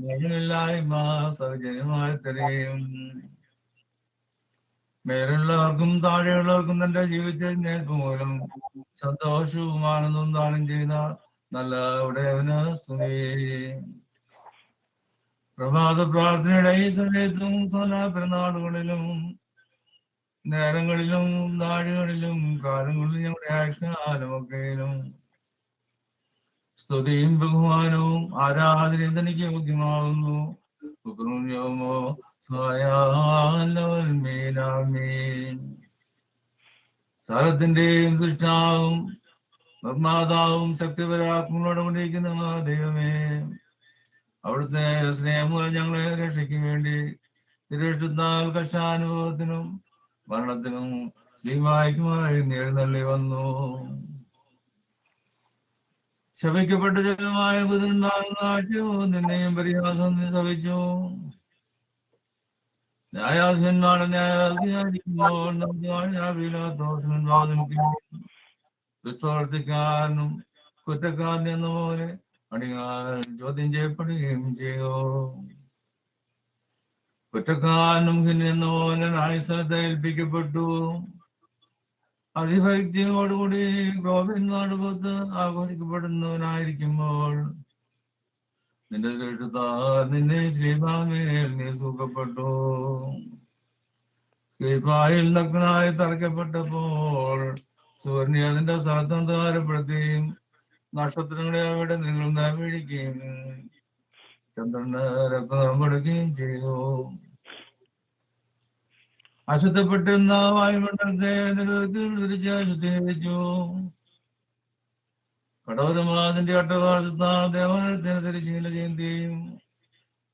മരണമില്ലായ്മ സൗജന്യമായി തരികയും മേലുള്ളവർക്കും താഴെയുള്ളവർക്കും തന്റെ ജീവിതത്തിൽ നേൽപ്പ് മൂലം സന്തോഷവും ആനന്ദവും ദാനം ചെയ്ത നല്ല ഉടയവന് സ്തുതി. പ്രഭാത പ്രാർത്ഥനയുടെ ഈ സമയത്തും സകല പെരുന്നാളുകളിലും നേരങ്ങളിലും നാഴികളിലും കാലങ്ങളിലും ഞങ്ങളുടെ ആയുഷ്കാലമൊക്കെയിലും സ്തുതിയും ബഹുമാനവും ആരാധനയും തനിക്ക് യോഗ്യമാകുന്നു. സ്ഥലത്തിന്റെയും സൃഷ്ടാവും നിർമ്മാതാവും ശക്തിപരാക്രമങ്ങളോട് കൊണ്ടിരിക്കുന്ന ദൈവമേ, അവിടുത്തെ സ്നേഹം മൂലം ഞങ്ങളെ രക്ഷയ്ക്ക് വേണ്ടി തിരഷ്ടത്താൽ കഷ്ടാനുഭവത്തിനും മരണത്തിനും ശ്രീവായ്ക്കുമായി എഴുന്നള്ളി വന്നു. ശപിക്കപ്പെട്ട ജലമായ ബുധനുണ്ടാകുന്ന ആഴ്ചയും നിന്നെയും പരിഹാസം ശപിച്ചു. ന്യായാധിപന്മാരുടെ ന്യായാധികാരിക്കുമ്പോൾ ദുഷ്പ്രവർത്തിക്കാരനും കുറ്റക്കാരൻ എന്ന പോലെ അണികാരൻ ചോദ്യം ചെയ്യപ്പെടുകയും ചെയ്തു. കുറ്റക്കാരനും എന്ന പോലെ ന്യായസ്ഥലത്ത് ഏൽപ്പിക്കപ്പെട്ടു. അതിഭക്തിയോടുകൂടി ഗോപിന്മാരുടെ പുറത്ത് ആഘോഷിക്കപ്പെടുന്നവനായിരിക്കുമ്പോൾ നിന്റെ ദൃഷ്ടത്താൽ നിന്നെ ശ്രീഭാമേൽ നീ സുഖപ്പെട്ടു. ശ്രീഭായിൽ നഗ്നായി തറയ്ക്കപ്പെട്ടപ്പോൾ സൂര്യനെ അതിന്റെ സ്ഥലത്തന്തകാരപ്പെടുത്തുകയും നക്ഷത്രങ്ങളെ അവിടെ നിങ്ങൾ വീഴിക്കുകയും ചന്ദ്രന് രക്തനിറം കൊടുക്കുകയും ചെയ്തു. അശുദ്ധപ്പെട്ടിരുന്ന വായുമണ്ഡലത്തെ തിരിച്ച് ശുദ്ധീകരിച്ചു. കടവരമാതിന്റെ അട്ടവാസത്താൽ ദേവാലയത്തിന് തിരശ്ശീല ചെയ്യുകയും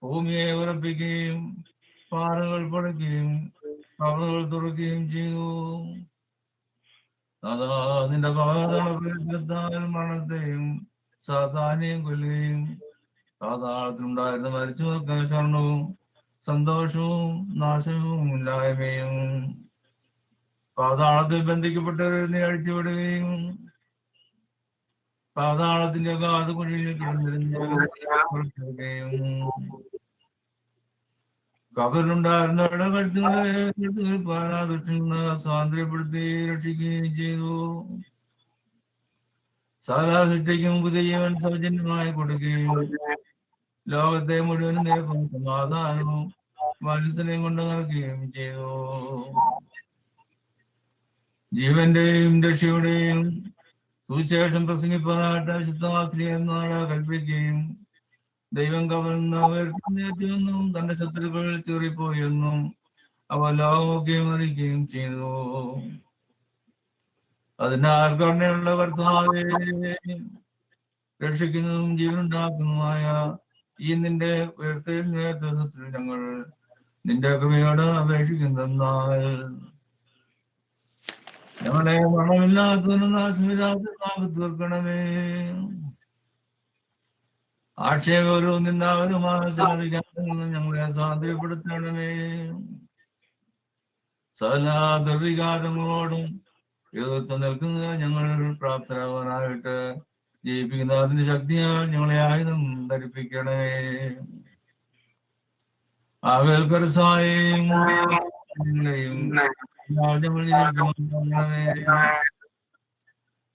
ഭൂമിയെ ഉറപ്പിക്കുകയും പാറകൾ പൊളിക്കുകയും കവറുകൾ തുറക്കുകയും ചെയ്തു. അതാ നിന്റെ പാതാളത്താൽ മരണത്തെയും സാധാന്യം കൊല്ലുകയും പാതാളത്തിലുണ്ടായിരുന്ന മരിച്ചവർക്ക് ശരണവും സന്തോഷവും നാശവും ഇല്ലായ്മയും പാതാളത്തിൽ ബന്ധിക്കപ്പെട്ടവരെ അഴിച്ചുവിടുകയും പാതാളത്തിന്റെ കാതുകുഴിയിൽ കിടന്നിരുന്നവരെയും കബറിലുണ്ടായിരുന്നവരുടെ കഴുത്തുകളെ പാരാദൃഷ്ടിന്ന് സ്വാതന്ത്ര്യപ്പെടുത്തി രക്ഷിക്കുകയും ചെയ്തു. സാരാസൃഷ്ടിക്കും പുതിയ ജീവൻ സൗജന്യമായി കൊടുക്കുകയും ലോകത്തെ മുഴുവൻ നിരക്കും സമാധാനവും മത്സരം കൊണ്ട് നടക്കുകയും ചെയ്തു. ജീവന്റെയും രക്ഷയുടെയും സുവിശേഷം പ്രസംഗിപ്പാനായിട്ട് വിശുദ്ധ സ്ത്രീ എന്നാണ് കൽപ്പിക്കുകയും ദൈവം കവർന്ന ഉയർത്തുന്നേറ്റെന്നും തന്റെ ശത്രുക്കൾ ചീറിപ്പോയെന്നും അവ ലോകമൊക്കെയും അറിയിക്കുകയും ചെയ്തു. അതിനാൽ കരുണയുള്ള കർത്താവേ, രക്ഷിക്കുന്നതും ജീവനുണ്ടാക്കുന്നതുമായ ഈ നിന്റെ ഉയർത്തെഴുന്നേറ്റ ദിവസത്തിൽ ഞങ്ങൾ നിന്റെ കൃപയോട് അപേക്ഷിക്കുന്നെന്നാൽ ഞങ്ങളെ മരണമില്ലാത്തതിനും നാശമില്ലാത്തതിനാക്കി തീർക്കണമേ. ആക്ഷേപകരവും നിന്ദാകരവുമായ ചില വികാരങ്ങളിൽ ഞങ്ങളെ സ്വാതന്ത്ര്യപ്പെടുത്തണമേ. സകല ദുർവികാരങ്ങളോടും എതിർത്ത് നിൽക്കുന്നത് ഞങ്ങൾ പ്രാപ്തരാവാനായിട്ട് ജയിപ്പിക്കുന്ന അതിന്റെ ശക്തിയാൽ ഞങ്ങളെ ആയുധം ധരിപ്പിക്കണമേ. ആവേൽക്കരസായും ഞങ്ങളെയും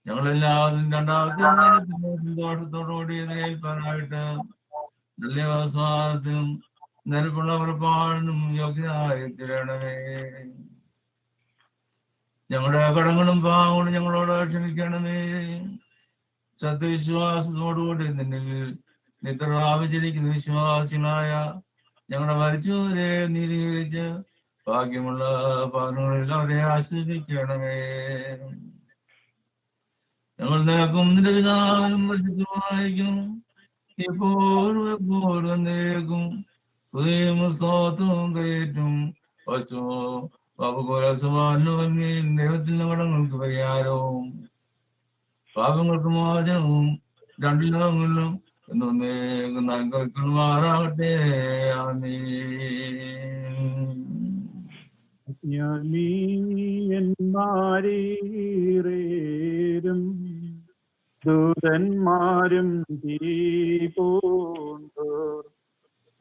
ഞങ്ങളെല്ലാവരും രണ്ടാമത്തെ സന്തോഷത്തോടുകൂടി എതിരേൽക്കാനായിട്ട് നല്ല അവസാനത്തിനും നിലപ്പുള്ള പുറപ്പാടിനും യോഗ്യനായി തീരണമേ. ഞങ്ങളുടെ കടങ്ങളും പാവങ്ങളും ഞങ്ങളോട് ക്ഷമിക്കണമേ. സത്യവിശ്വാസത്തോടുകൂടി നിന്നിൽ നിത്ര ആവിചരിക്കുന്ന വിശ്വാസികളായ ഞങ്ങളുടെ മരിച്ചവരെ നീതീകരിച്ച് ഭാഗ്യമുള്ള പാദങ്ങളിൽ അവരെ ആശ്രയിക്കണമേ. ഞങ്ങൾ നിനക്കും നിന്റെ പിതാവിനും പരിശുദ്ധമായിരിക്കും എപ്പോഴും എപ്പോഴും എന്നേക്കും സ്തുതിയും സ്തോത്രവും കരയേറ്റും ദൈവത്തിന്റെ കടങ്ങൾക്ക് പരിഹാരവും പാപങ്ങൾക്ക് മോചനവും രണ്ടു ലോകങ്ങളിലും എന്നൊന്നേക്കും നൽകുമാറാകട്ടെ. ജ്ഞാനീയന്മാരീരേരും ദൂതന്മാരും തീപോന്തോർ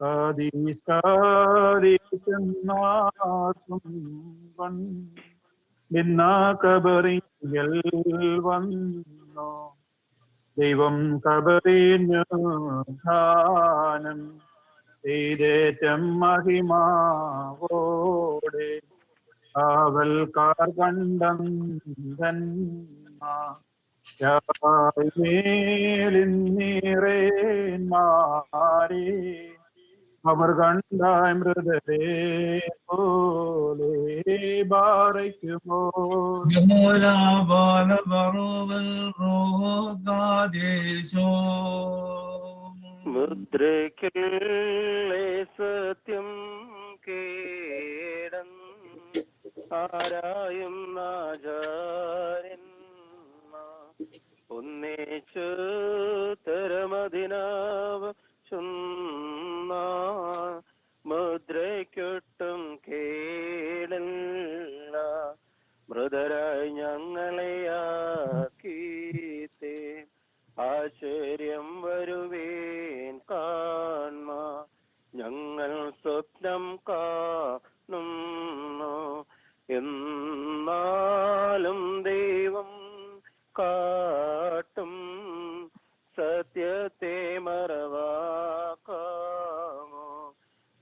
ആദിസ്കാരിക്കും നിന്ന കബറിങ്കൽ വന്നോ ദൈവം കബറിനു ദാനം ചെയ്തേറ്റം മഹിമാവോടെ ആവൽക്കാർ കണ്ടം മേലിന്നീറേന്മാരെ അവർ കണ്ടായ മൃതരെ പോലെ ബാറയ്ക്കുമോ മുദ്രയ്ക്കുള്ളേ സത്യം കേടൻ ആരായും ആചാര്യന്മാർ ഒന്നേച്ചു തരമതിനാവ ചുന്ന മുദ്രയ്ക്കൊട്ടും കേടല്ല മൃതരായി ഞങ്ങളെയാക്കീത്തേ ആശ്ചര്യം വരുവേൻ കാൺമ ഞങ്ങൾ സ്വപ്നം കാണുന്നു എന്നാലും ദൈവം കാട്ടും സത്യത്തെ മറവാക്കാമോ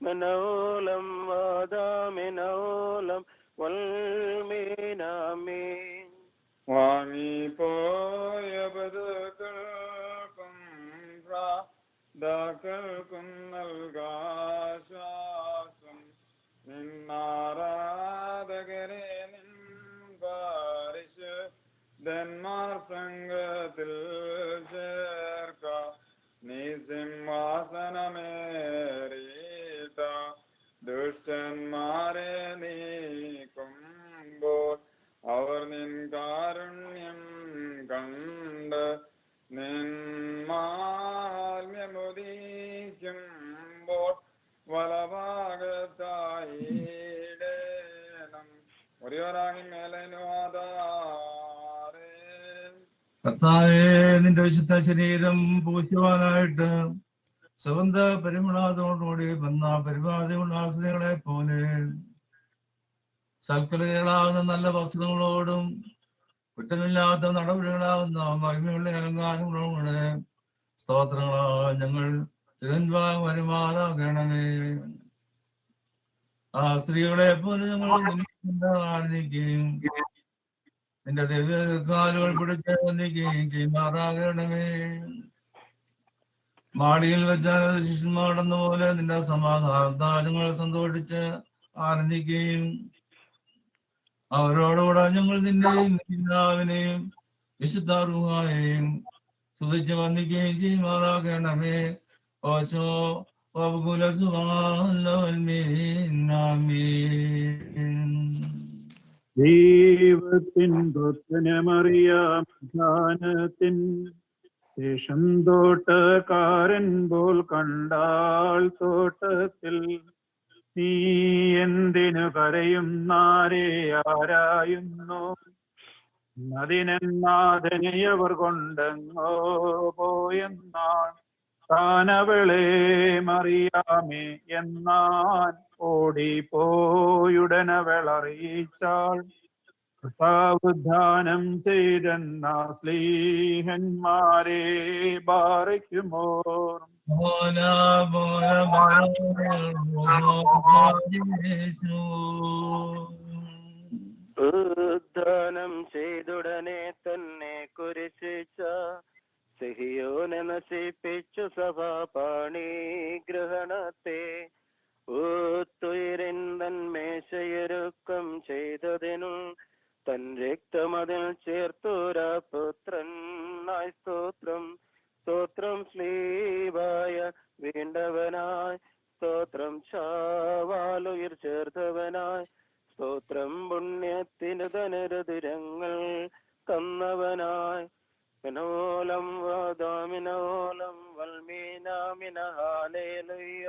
മനോലം വാദാമിനോലം വൽമീനാമേ വാങ്ങിപ്പോയ ബതുക്കൾക്കും പ്രാതാക്കൾക്കും നൽകാശ്വാസം നിന്നാരാധകരെ നിൻ പരിശുദ്ധന്മാർ സംഘത്തിൽ ചേർക്ക നീ സിംഹാസനമേറിയിട്ട ദുഷ്ടന്മാരെ നീക്കുമ്പോൾ അവർ നിൻ കാരുണ്യം കണ്ട് നിന്മാൽമ്യമുദീക്കുമ്പോൾ വലഭാഗത്തായിടേണം ഒരിയോരാകി മേലനു ആധാരേ. കർത്താവേ, നിന്റെ വിശുദ്ധ ശരീരം പൂശുവാനായിട്ട് സുഗന്ധ പരിമളത്തോടുകൂടി വന്ന പരിപാടിയുള്ള ആശ്രയങ്ങളെ പോലെ സൽക്കൃതികളാവുന്ന നല്ല വസ്ത്രങ്ങളോടും കുറ്റമില്ലാത്ത നടപടികളാവുന്ന മഹിമയുള്ള അലങ്കാരങ്ങളോടെ സ്തോത്രങ്ങളാൽ ഞങ്ങൾ തിരുവൻപാകം വരുമാറാകണമേ. ആ സ്ത്രീകളെ പോലെ ഞങ്ങൾ ആരാധിക്കുകയും നിന്റെ ദിവ്യകാലുകൾ പിടിച്ച് വന്ദിക്കുകയും ചെയ്യുമാറാകണമേ. മാളിയിൽ വെച്ചാൽ ശിഷ്യന്മാരെന്ന പോലെ നിന്റെ സമാധാനത്താലുങ്ങൾ സന്തോഷിച്ച് ആനന്ദിക്കുകയും അവരോടുകൂടെ ഞങ്ങൾ നിന്റെയും പിതാവിനെയും വിശുദ്ധാർഹയെയും സ്തുതിച്ച് വന്ദിക്കുകയും ചെയ്യുമാറാകണമേ. ഓശോ ദൈവത്തിൻ പുത്രനമറിയാം ധ്യാനത്തിൻ ശേഷം തോട്ടക്കാരൻ പോൽ കണ്ടാൾ തോട്ടത്തിൽ നീ എന്തിനു കരയുന്നാരെ ആരായുന്നു അതിനെന്നാഥനെ അവർ കൊണ്ടെങ്ങോ പോയെന്നാൾ താനവളെ മറിയാമേ എന്നാൻ ഓടിപ്പോയുടനവളറിയിച്ചാൾ കർത്താവ് ദാനം ചെയ്തെന്ന സ്ലീഹന്മാരെ ബാറയ്ക്കുമോ. ഉദ്ധാനം ചെയ്തുടനെ തന്നെ കുരിശിച്ച സിഹിയോനെ നശിപ്പിച്ചു സഭാപാണി ഗ്രഹണത്തെ ഊത്തുയരിന്തൻ മേശയൊരുക്കം ചെയ്തതിനും തൻ രക്തമതിൽ ചേർത്തോരാ പുത്രനായി സ്തോത്രം സ്തോത്രം സ്ലീവായ വീണ്ടവനായി സ്തോത്രം ചാവാലുയിർ ചേർത്തവനായി സ്തോത്രം പുണ്യത്തിനു ധനരുതിരങ്ങൾ തന്നവനായി മിനോലം വാദാമിനോലം വൽമീനാമിനഹാലേലുയ്യ.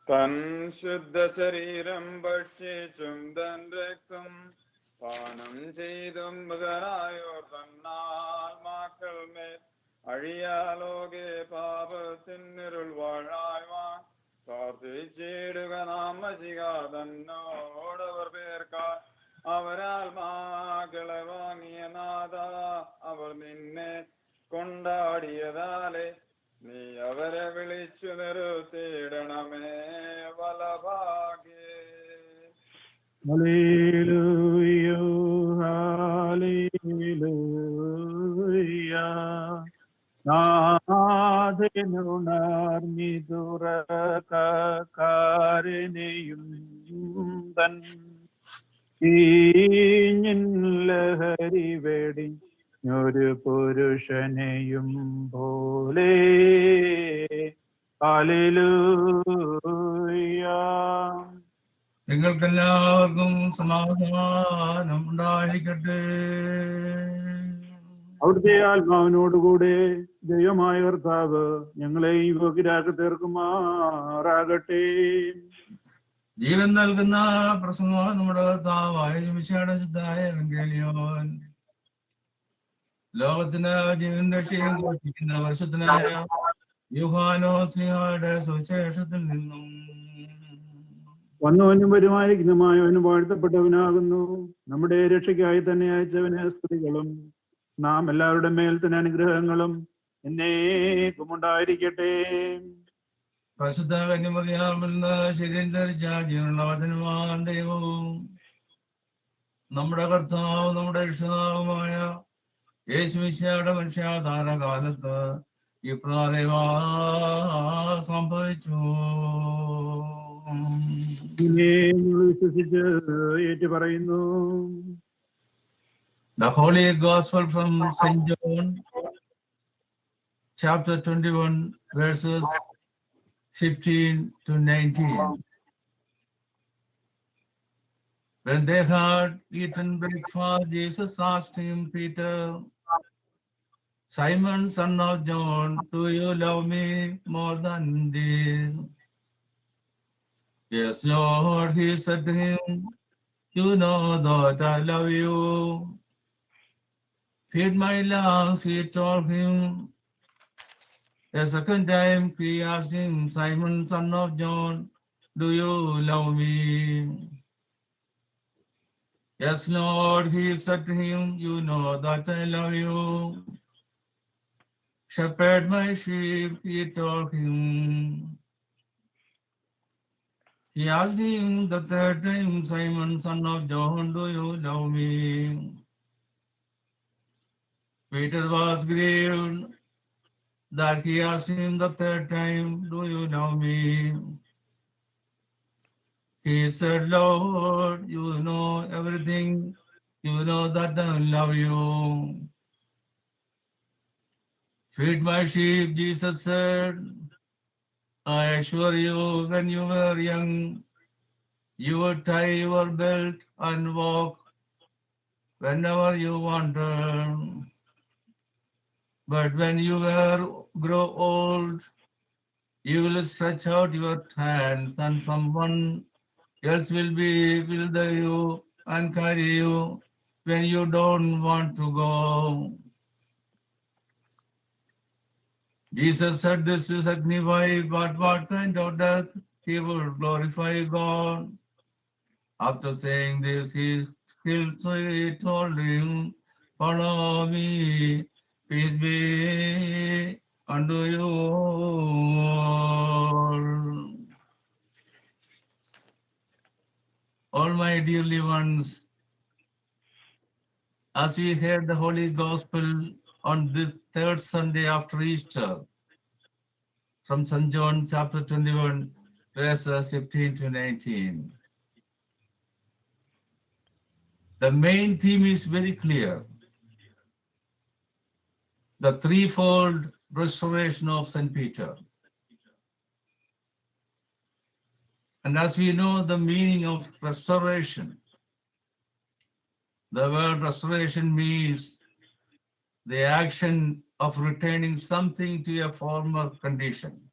തൻ ശുദ്ധ ശരീരം ഭക്ഷിച്ചും തൻ രക്തം പാനം ചെയ്തും മൃതനായോർ തന്നാത്മാക്കൾ മേൽ അഴിയാലോകെ പാപത്തിനിരുൾ വാഴായ്വാൻ പ്രാർത്ഥിച്ചിടുക നാം മശിഹ തന്നോടവർ പേർക്കാർ അവരാത്മാക്കളെ വാങ്ങിയ നാഥ അവർ നിന്നെ കൊണ്ടാടിയതാലെ നീ അവരെ വിളിച്ചു നിർത്തിയിടണമേ വലഭാഗ്യേ. Hallelujah hallelujah. നാഥനുണർന്നിതുറക്കാരനെയും തൻ ഈഞ്ഞിൻ ലഹരി വെടിഞ്ഞൊരു പുരുഷനെയും പോലെ ഹല്ലേലൂയ. നിങ്ങൾക്കെല്ലാവർക്കും സമാധാനം ഉണ്ടായിരിക്കട്ടെ. അവിടുത്തെ ആത്മാവിനോടുകൂടെ ദൈവമായ കർത്താവ് ഞങ്ങളെ യോഗ്യരാക്കി തീർക്കുമാറാകട്ടെ. ജീവൻ നൽകുന്ന പ്രസംഗം നമ്മുടെ കർത്താവായ മിശിഹായുടെ ശുദ്ധമായ എവങ്കേലിയോൻ ലോകത്തിന് ജീവൻ രക്ഷയും ഘോഷിക്കുന്ന വർഷത്തിനായ യോഹാനോസ്ലിഹയുടെ സുവിശേഷത്തിൽ നിന്നും. വന്നവനും വരുമായിരിക്കുന്നതുമായവനും വാഴ്ത്തപ്പെട്ടവനാകുന്നു. നമ്മുടെ രക്ഷയ്ക്കായി തന്നെ അയച്ചവന് സ്തുതികളും നാം എല്ലാവരുടെ മേൽ തന്നെ അനുഗ്രഹങ്ങളും എന്നേക്കും ഉണ്ടായിരിക്കട്ടെ. പരിശുദ്ധ കന്യമറിയാമിൽ നിന്ന് ശരീരം ധരിച്ച ജീവനുള്ള വചനവാൻ ദൈവവും നമ്മുടെ കർത്താവ് നമ്മുടെ രക്ഷിതാവുമായ യേശുമിശിഹായുടെ മനുഷ്യാധാര കാലത്ത് ഇപ്രകാരമാ സംഭവിച്ചു. വിശ്വസിച്ച് ഏറ്റു പറയുന്നു. The Holy Gospel from St. John, chapter 21, verses 15 to 19. When they had eaten breakfast, Jesus asked him, Peter, Simon, son of John, do you love me more than this? Yes, Lord, he said to him, you know that I love you. Feed my lambs, he told him. A second time he asked him, Simon, son of John, do you love me? Yes, Lord, he said to him, you know that I love you. Shepherd my sheep, he told him. He asked him the third time, Simon, son of John, do you love me? Peter was grieved that he asked him the third time, "Do you love me?" He said, "Lord, you know everything. You know that I love you." "Feed my sheep," Jesus said. "I assure you, when you were young, you would tie your belt and walk whenever you wanted. But when you grow old, you will stretch out your hands, and someone else will the you and carry you when you don't want to go." Jesus said this to signify what kind of death he would glorify God. After saying this, he told him, "Follow me, peace be unto you all." All my dearly ones, as we heard the Holy Gospel on this third Sunday after Easter, from St. John chapter 21, verses 15 to 19. The main theme is very clear. The threefold restoration of St. Peter. And as we know the meaning of restoration, the word restoration means the action of returning something to a former condition.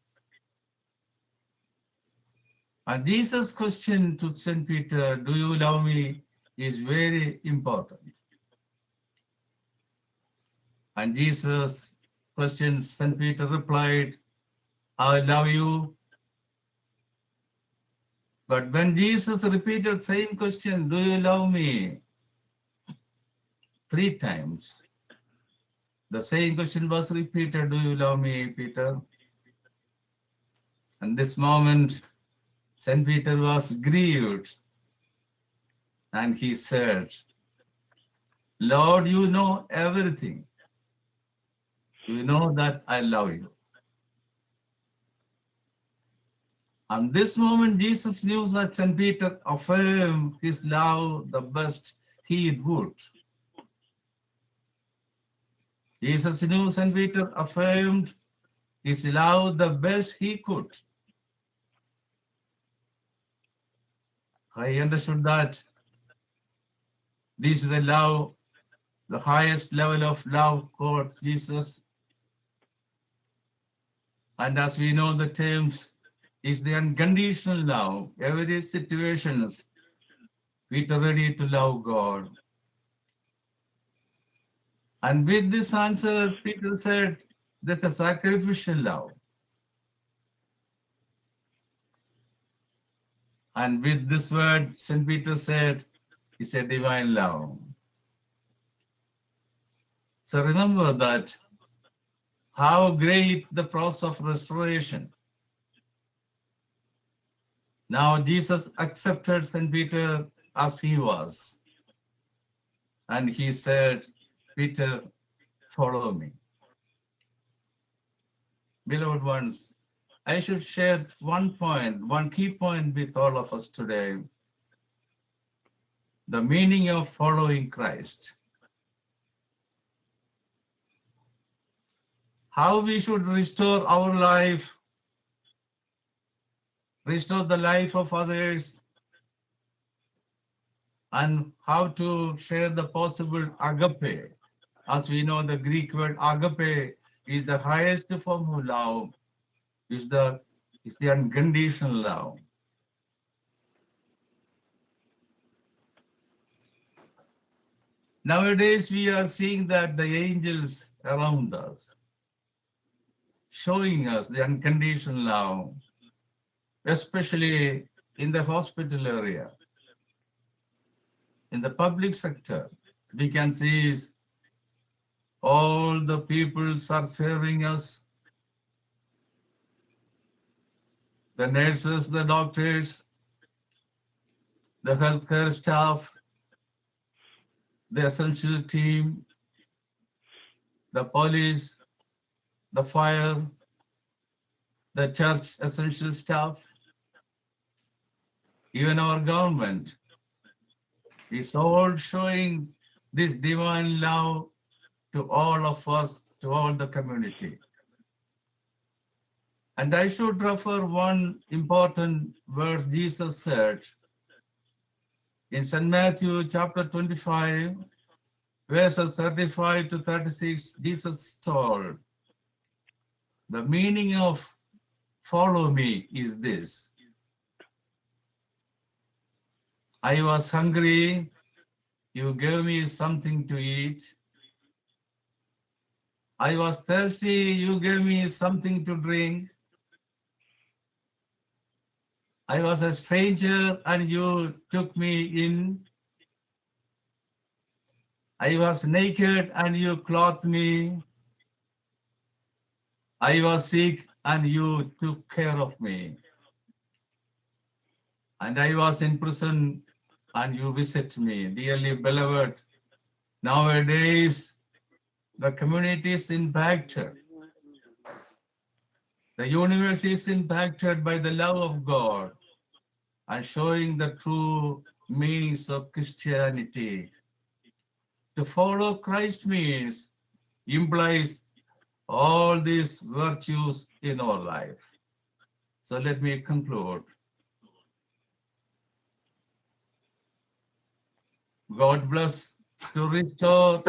And Jesus' question to St. Peter, "Do you love me?" is very important. And Jesus' question, St. Peter replied, "I love you." But when Jesus repeated same question, "Do you love me?" 3 times, the same question was repeated, "Do you love me, Peter?" And this moment, St. Peter was grieved, and he said, "Lord, you know everything. You know that I love you." And this moment, Jesus knew that St. Peter affirmed his love the best he would. Jesus knew St. Peter affirmed his love the best he could. I understood that this is the love, the highest level of love called Jesus. And as we know the terms, is the unconditional love. Every situation, Peter ready to love God. And with this answer, Peter said, "That's a sacrificial love." And with this word, St. Peter said, "It's a divine love." So remember that how great the process of restoration. Now Jesus accepted St. Peter as he was. And he said, "Peter, follow me." Beloved ones, I should share one key point with all of us today. The meaning of following Christ. How we should restore our life, restore the life of others, and how to share the possible agape. As we know, the Greek word agape is the highest form of love, is the unconditional love. Nowadays, we are seeing that the angels around us, showing us the unconditional love, especially in the hospital area. In the public sector, we can see all the people are serving us, the nurses, the doctors, the healthcare staff, the essential team, the police, the fire, the church essential staff, even our government is all showing this divine love to all of us, to all the community. And I should refer one important verse Jesus said in St. Matthew chapter 25, verses 35 to 36. Jesus told, the meaning of follow me is this: I was hungry, you gave me something to eat. I was thirsty, you gave me something to drink. I was a stranger and you took me in. I was naked and you clothed me. I was sick and you took care of me. And I was in prison and you visited me. Dearly beloved, nowadays the community is impacted. The universe is impacted by the love of God and showing the true meanings of Christianity. To follow Christ implies all these virtues in our life. So let me conclude. God bless to restore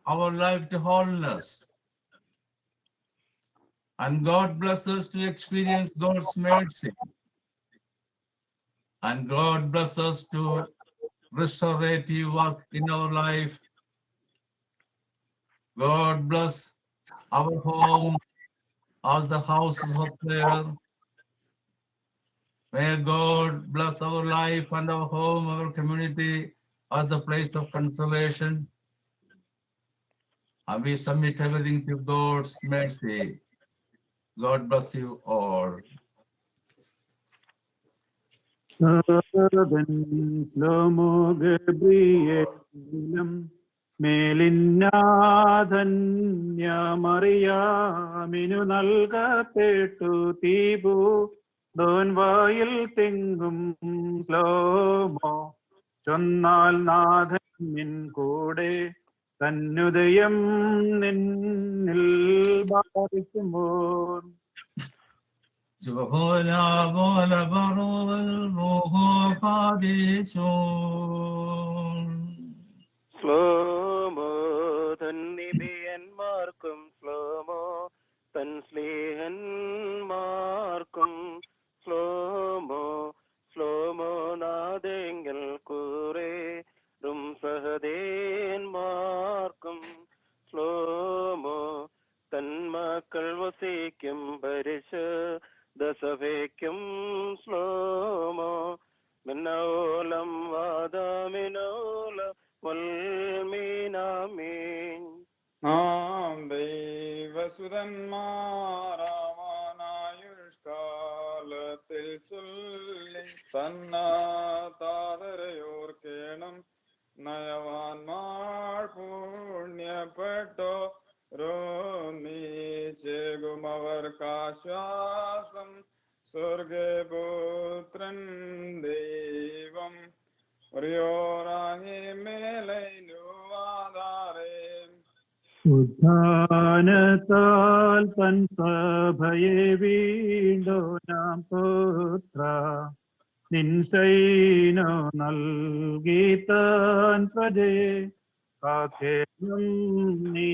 our life to wholeness. And God bless us to experience God's mercy. And God bless us to restorative work in our life. God bless our home as the houses of prayer. May God bless our life and our home, our community as the place of consolation. And we submit everything to God's mercy. God bless you all. ശ്ലോമോ ഗബ്രിയേലും മേലിന്നാധന്യമറിയാമിനു നൽകപ്പെട്ടു തീപു ഡോൻവായിൽ തെങ്ങും ശ്ലോമോ ചൊന്നാൽ നാഥൻ നിൻ കൂടെ തന്നുദയം നിന്നിൽ ബാധിക്കുമ്പോൾ Subhana bola barul ruho padishon. ശ്ലോമോ തൻ നിബിയന്മാർക്കും ശ്ലോമോ തൻ സ്നേഹന്മാർക്കും ശ്ലോമോ ശ്ലോമോ നാദെങ്കിൽ കൂറേറും സഹദേന്മാർക്കും ശ്ലോമോ തൻ മക്കൾ വസിക്കും പരിശുദ്ധസഭയ്ക്കും ശ്ലോമോ മിന്നോലം വാദമിനോലം വൽമീനാമീൻ. നാം ദൈവസുതന്മാരാവാനായുഷ്കാലത്തിൽ ചൊല്ലി തന്നാതാതരയോർക്കേണം നയവാൻമാർ പുണ്യപ്പെട്ടോ നീച്ചേകും അവർക്കാശ്വാസം സ്വർഗപുത്രൻ ദൈവം ഉദ്ധാനത്താൽ തൻ സഭയെ വീണ്ടോനാം പുത്ര നിൻ ശൈനോ നൽകി താൻ പ്രജയെ കാക്കേണം നീ.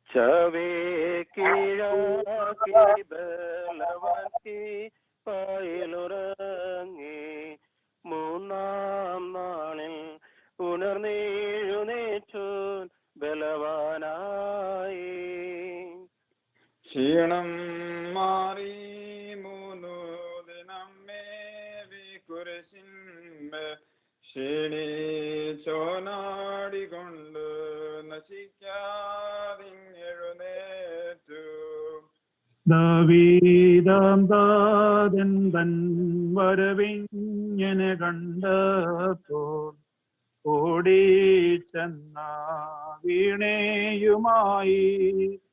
ചവേ കീഴാക്കി ബലവാക്കി പായലുറങ്ങി മൂന്നാം നാളിൽ ഉണർന്നെഴുന്നേറ്റു ബലവാനായി. ക്ഷീണം മാറി 3 ദിനം മേവി കുരിശിന്മേൽ ക്ഷീണിച്ചോനാടികൊണ്ട് നശിക്കാതിങ്ങെഴുന്നേറ്റു. ദാവീദാം ദാതൻ തൻ വരവിങ്ങനെ കണ്ടപ്പോൾ ഓടിച്ചെന്ന വീണേയുമായി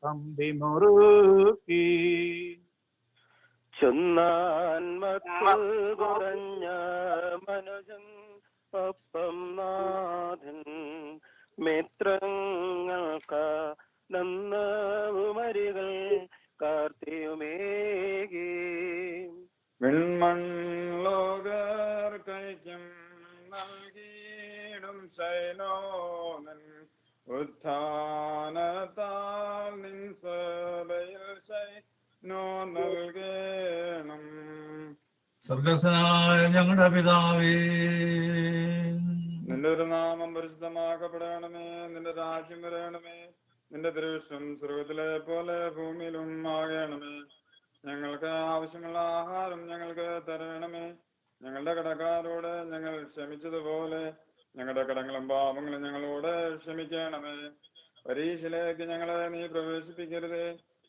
തമ്പി മുറുക്കി ചൊന്നാൻ മത്ത് കുറഞ്ഞ മനുജൻ ഒപ്പം നാഥൻ മിത്രങ്ങൾക്ക് നന്നവുമരികൾ കാർത്തിയുമേകി വിൺമൺലോകർ കൈക്കും നൽകിയിടും ശൈലോനൻ ഉത്ഥാനത്താൽ നിൻ സഭയിൽ ശൈനോ നൽകേണം. സ്വർഗസ്വനായ ഞങ്ങളുടെ പിതാവേ, നിന്റെ ഒരു നാമം പരിശുദ്ധമാക്കപ്പെടണമേ. നിന്റെ രാജ്യം വരണമേ. നിന്റെ ദൃശ്യം സ്വർഗത്തിലെ പോലെ ഭൂമിയിലും ആകണമേ. ഞങ്ങൾക്ക് ആവശ്യമുള്ള ആഹാരം ഞങ്ങൾക്ക് തരണമേ. ഞങ്ങളുടെ കടക്കാരോട് ഞങ്ങൾ ക്ഷമിച്ചതുപോലെ ഞങ്ങളുടെ കടങ്ങളും പാപങ്ങളും ഞങ്ങളോട് ക്ഷമിക്കണമേ. പരീക്ഷയിലേക്ക് ഞങ്ങളെ നീ പ്രവേശിപ്പിക്കരുതേ,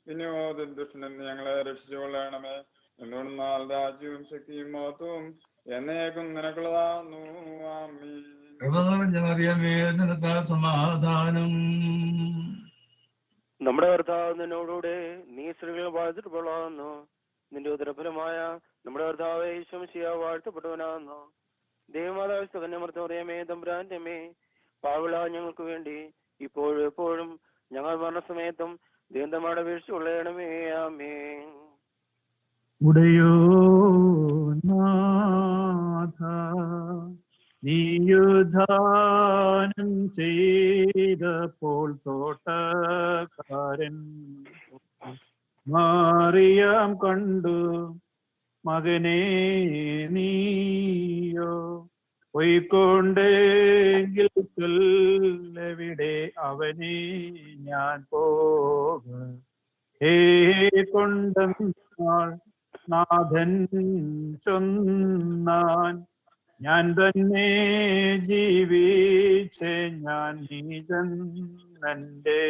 പിന്നെയോ ദുഷ്ടനിൽ നിന്ന് ഞങ്ങളെ രക്ഷിച്ചുകൊള്ളണമേ. എന്തുകൊണ്ടെന്നാൽ രാജ്യവും ശക്തിയും മഹത്വവും എന്നേക്കും നിനക്കുള്ളതാകുന്നു. ആമേൻ. കൃപ നിറഞ്ഞ മറിയമേ, നിനക്ക് സമാധാനം. നമ്മുടെ കർത്താവ് നിന്നോടുകൂടെ നീ സ്ത്രീകൾ വാഴ്ത്തപ്പെടാവുന്നു. നിന്റെ ഉദരഫലമായ നമ്മുടെ കർത്താവ് യേശു മിശിഹാ വാഴ്ത്തപ്പെട്ടവനാകുന്നു. ദൈവമാതാവ് കന്യമർത്തമറിയമേ, തമ്പുരാന്റെ അമ്മേ, പാവിള ഞങ്ങൾക്ക് വേണ്ടി ഇപ്പോഴും എപ്പോഴും ഞങ്ങൾ മരണസമയത്തും ദൈവമാടെ വീഴ്ച കൊള്ളണമേ. ആമേൻ. ഉടയോ നാഥ നീയുദാനം ചെയ്തപ്പോൾ തോട്ടക്കാരൻ മാറിയാം കണ്ടു മകനെ നീയോ പോയിക്കൊണ്ടെങ്കിൽ ചൊല്ലെവിടെ അവനെ ഞാൻ പോക കൊണ്ടെന്നാൾ നാഥൻ ചൊന്നാൻ ഞാൻ തന്നെ ജീവിച്ചേ ഞാൻ നീതൻ എന്റെ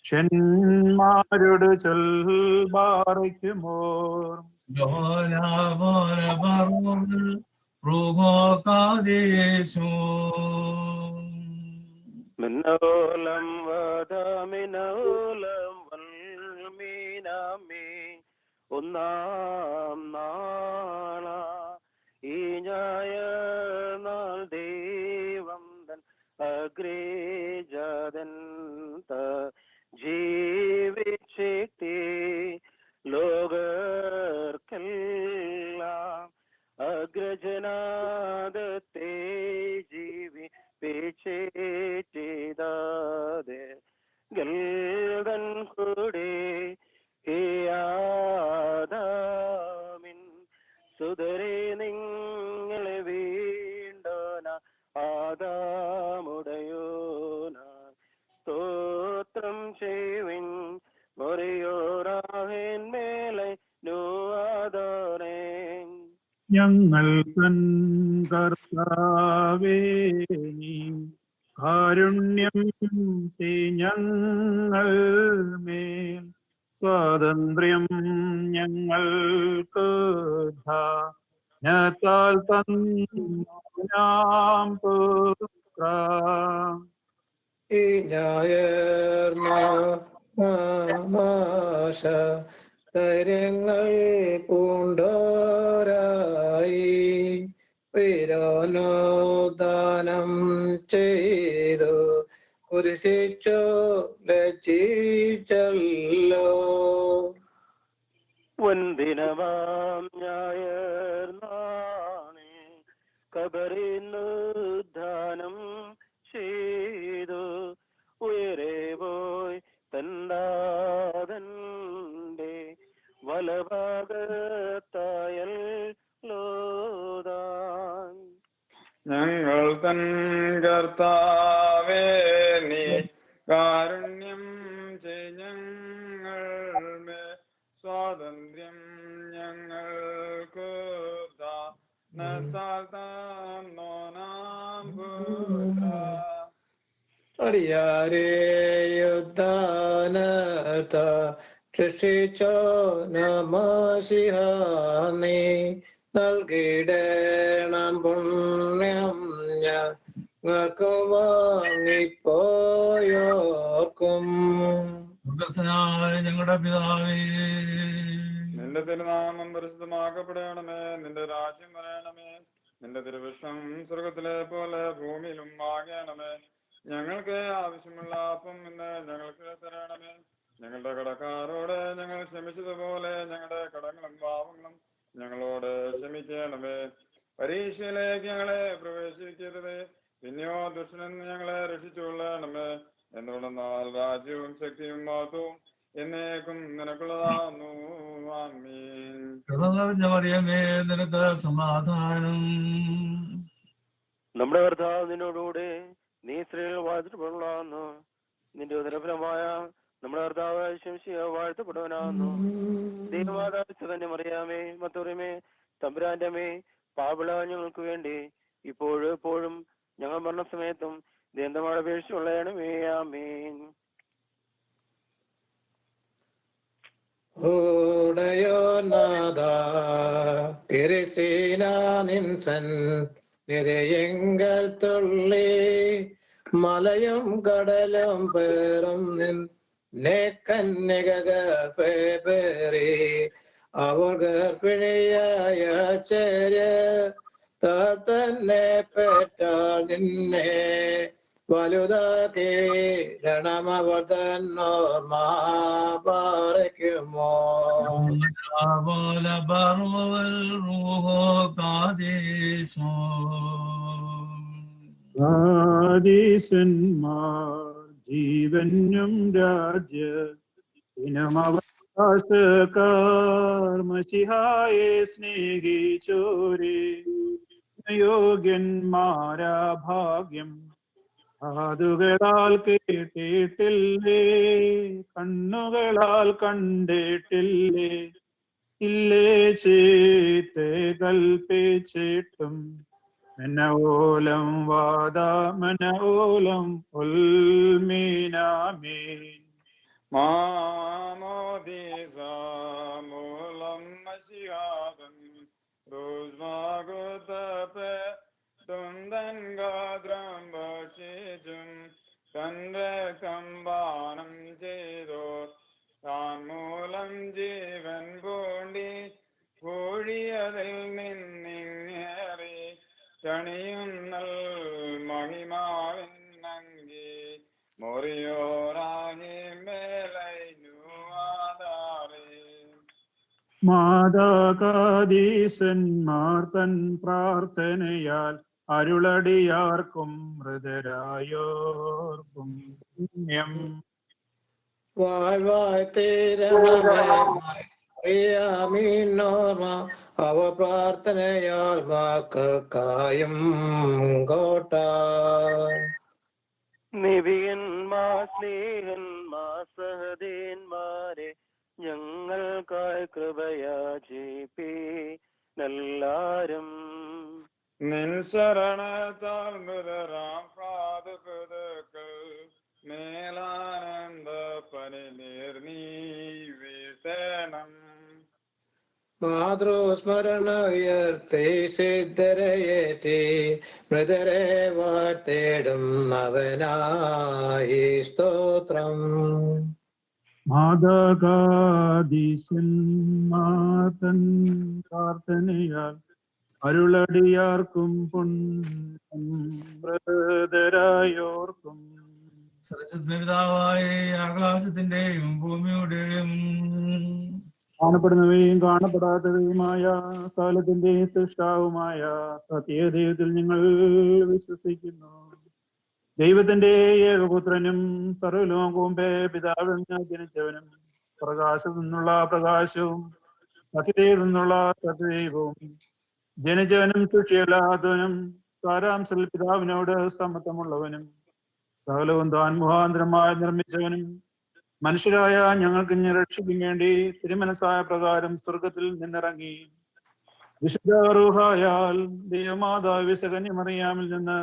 ശിഷ്യന്മാരോട് ചൊൽബാറയ്ക്കുമോ മിന്നോലം വദമിനോലം വൽമീനാമേ ഒന്നാം നാള ഈ ഞായനാൾ ദൈവം തൻ അഗ്രേജാതൻ ജീവിച്ചിട്ടേ ലോകർക്കെല്ലാം അഗ്രജനാദത്തെ ജീവിപ്പിച്ചേതാതെ ഗൽദൻ കൂടെ ആദാമിൻ സുതരെ നിങ്ങളെ വീണ്ടോന ആദാമുടയോന സ്തോത്രം ചെയ്യുവിൻ മൊറിയോറാഹേൻ മേലെ നോവാദോരേ. ഞങ്ങൾ തൻ കർത്താവേ നീ കാരുണ്യം ഞങ്ങൾ മേൽ സ്വാതന്ത്ര്യം ഞങ്ങൾക്ക് ധാന്യത്താൽ തന്നാം പുത്ര ഈ ഞായർമാശ തരങ്ങൾ പൂണ്ടോരായി വിരോനോദാനം ചെയ്തു കുരിശിച്ചോ ലജ്ജിച്ചല്ലോ. വന്ദിനമാം ഞായർ നാളിൽ കബറിനുദ്ധാനം ചെയ്തു ഉയരെ പോയി തന്നാഥന്റെ വലഭാഗത്തായല്ലോതാൻ. ഞങ്ങൾ തൻ കർത്താവേ നീ കാരുണ്യം ഞങ്ങൾ സ്വാതന്ത്ര്യം ഞങ്ങൾക്ക് ദാനത്താൽ തന്നോനാം പുത്ര. അടിയാരേ യുദ്ധാനത സൃഷ്ടിച്ചോ നമസിഹാനേ നൽകിടേണം പുണ്യം ഞങ്ങൾക്ക് വാങ്ങിപ്പോയോർക്കും. സ്വർഗ്ഗസ്ഥനായ ഞങ്ങളുടെ പിതാവേ, നിന്റെ തിരുനാമം പരിശുദ്ധമാക്കപ്പെടണമേ. നിന്റെ രാജ്യം വരണമേ. നിന്റെ തിരുവിഷ്ടം സ്വർഗത്തിലെ പോലെ ഭൂമിയിലും ആകണമേ. ഞങ്ങൾക്ക് ആവശ്യമുള്ള അപ്പം ഇന്ന് ഞങ്ങൾക്ക് തരണമേ. ഞങ്ങളുടെ കടക്കാരോട് ഞങ്ങൾ ക്ഷമിച്ചതുപോലെ ഞങ്ങളുടെ കടങ്ങളും പാവങ്ങളും ഞങ്ങളോട് ക്ഷമിക്കണമേ. പരീക്ഷയിലേക്ക് ഞങ്ങളെ പ്രവേശിക്കരുത്, പിന്നെയോ ദുഷ്ടനെന്ന് ഞങ്ങളെ രക്ഷിച്ചുകൊള്ളണമേ. എന്തുകൊണ്ടെന്നാൽ രാജ്യവും ശക്തിയും മഹത്വവും എന്നേക്കും നിനക്കുള്ളതാകുന്നു. ആമീൻ. കൃപ നിറഞ്ഞ മറിയമേ, നിനക്ക് സമാധാനം. നമ്മുടെ കർത്താവ് നിന്നോടുകൂടെ നീ സ്ത്രീകൾ വാഴ്ത്തപ്പെടുന്നു. നിന്റെ ഉദരഫലമായ നമ്മുടെ കർത്താവ് ശംശിയ വാഴ്ത്തപ്പെടുവനാകുന്നു. ദൈവമാതാവ് തന്നെ മറിയാമേ, മത്തോറിയമേ, തമ്പുരാന്റെ അമ്മേ, പാപിള ഞങ്ങൾക്ക് വേണ്ടി ഇപ്പോഴും എപ്പോഴും ഞങ്ങൾ മരണസമയത്തും ദൈവമായ അപേക്ഷിച്ചുള്ളണമേ. ആമീൻ. ഓടയോ നാഥ തിരുസേന നിൻസൻ നിരയങ്കൽ തുള്ളി മലയും കടലും പേറും നിന്നെ കന്യകേറി അവർ ഗർഭിണിയായ ചേര്യ തന്നെ പെറ്റാൽ നിന്നെ വലുതാക്കി രണമവർ തന്നോർമാ പാറയ്ക്കുമോ. ആദീശന്മാർ ജീവനും രാജ്യത്തിനും അവകാശക്കാർ മശിഹായെ സ്നേഹിച്ചോരേ യോഗ്യന്മാരാ ഭാഗ്യം. കാതുകളാൽ കേട്ടിട്ടില്ലേ, കണ്ണുകളാൽ കണ്ടിട്ടില്ലേ, ഇല്ലേ ചീത്തെ കൽപ്പിച്ചിട്ടും മനോലം മനോലം ഉൽമീനാമീൻ. മാമോദീസ മൂലം മശിഹാദൻ രുസ്മാകുതപെ തുന്തൻ ഗാദ്രം ഭക്ഷിച്ചും തൻ രക്തം പാനം ചെയ്തോർ താൻ മൂലം ജീവൻ പൂണ്ടി കോഴിയതിൽ നിന്നിങ്ങേറി ചണിയുന്നൽ മഹിമാവിന്നങ്കി മൊറിയോറാഹി മേലൈനുവാദാറേ. മാതാകാദീസന്മാർ തൻ പ്രാർത്ഥനയാൽ അരുളടിയാർക്കും മൃതരായോർക്കും പുണ്യം. വാഴ്വായ് തീരണമേ മറിയാമീനോർമ അവ പ്രാർത്ഥനയാൽ മക്കൾക്കായും കോട്ട. നിബിയന്മാർ സ്നേഹന്മാർ സഹദേന്മാരെ ഞങ്ങൾക്കായി കൃപയാചിപ്പീനെല്ലാരും. നിൻ ശരണത്താൽ മൃതരാം പ്രാതുപുതുക്കൾ മേലാനന്ദ പനിനീർ നീ വീഴ്ത്തണം. മാതൃസ്മരണ ഉയർത്തി സിദ്ധരയേറ്റി മൃതരെ വാഴ്ത്തേടും നവനായി സ്തോത്രം. മാതാകാദീസന്മാർ തൻ പ്രാർത്ഥനയാൽ അരുളടിയാർക്കും പുണ്യം മൃതരായോർക്കും. സർവ്വപിതാവായ ആകാശത്തിന്റെയും ഭൂമിയുടെയും കാണപ്പെടുന്നവയും കാണപ്പെടാത്തവയുമായ സകലത്തിന്റെ സൃഷ്ടാവുമായ സത്യദൈവത്തിൽ ഞങ്ങൾ വിശ്വസിക്കുന്നു. ദൈവത്തിന്റെ ഏകപുത്രനും സർവ്വലോകവും പിതാവിൽ നിന്ന് ജനിച്ചവനും പ്രകാശത്തു നിന്നുള്ള പ്രകാശവും സത്യതയിൽ നിന്നുള്ള സത്യദൈവവും ജനിച്ചവനും സൃഷ്ടിയല്ലാത്തവനും സാരാംശൽ പിതാവിനോട് സമത്വമുള്ളവനും സകലവും താൻ മുഖാന്തരമായി നിർമ്മിച്ചവനും മനുഷ്യരായ ഞങ്ങൾക്ക് രക്ഷിക്കും വേണ്ടി തിരുമനസായ പ്രകാരം സ്വർഗത്തിൽ നിന്നിറങ്ങി വിശുദ്ധ റൂഹായാൽ ദൈവമാതാവ് വിശകന്യമറിയാമിൽ നിന്ന്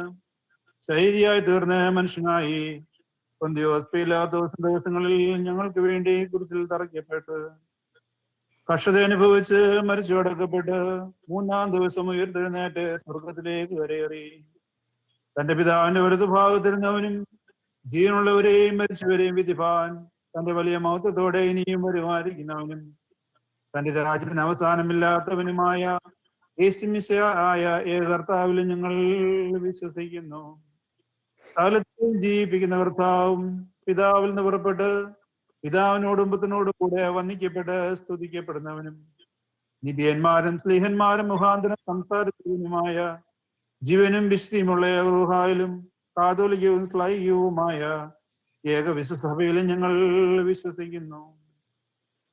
ശൈലിയായി തീർന്ന് മനുഷ്യനായി പൊന്തിയോസ് പീലാത്തോസ് ദിവസങ്ങളിൽ ഞങ്ങൾക്ക് വേണ്ടി കുരിശിൽ തറയ്ക്കപ്പെട്ട് കഷ്ടത അനുഭവിച്ച് മരിച്ചു അടക്കപ്പെട്ട് 3-ാം ദിവസം ഉയർത്തെഴുന്നേറ്റ് സ്വർഗത്തിലേക്ക് കരയേറി തന്റെ പിതാവിന്റെ വലതുഭാഗത്തിരുന്നവനും ജീവനുള്ളവരെയും മരിച്ചവരെയും വിധിപ്പാൻ തന്റെ വലിയ മഹത്വത്തോടെ ഇനിയും വരുമായിരിക്കുന്നവനും തന്റെ രാജ്യത്തിന് അവസാനമില്ലാത്തവനുമായ യേശുമിശിഹായ ഏക കർത്താവിലും ഞങ്ങൾ വിശ്വസിക്കുന്നു. സകലത്തെയും ജീവിപ്പിക്കുന്ന കർത്താവും പിതാവിൽ നിന്ന് പുറപ്പെട്ട് പിതാവിനോടും പുത്രനോടും കൂടെ വന്ദിക്കപ്പെട്ട് സ്തുതിക്കപ്പെടുന്നവനും നിബിയന്മാരും സ്ലീഹന്മാരും മുഖാന്തരം സംസാരിച്ചവനുമായ ജീവനും വിശുദ്ധിയുമുള്ള റൂഹായിലും കാതോലികവും ശ്ലൈകവുമായ ഏക വിശ്വസഭയിലും ഞങ്ങൾ വിശ്വസിക്കുന്നു.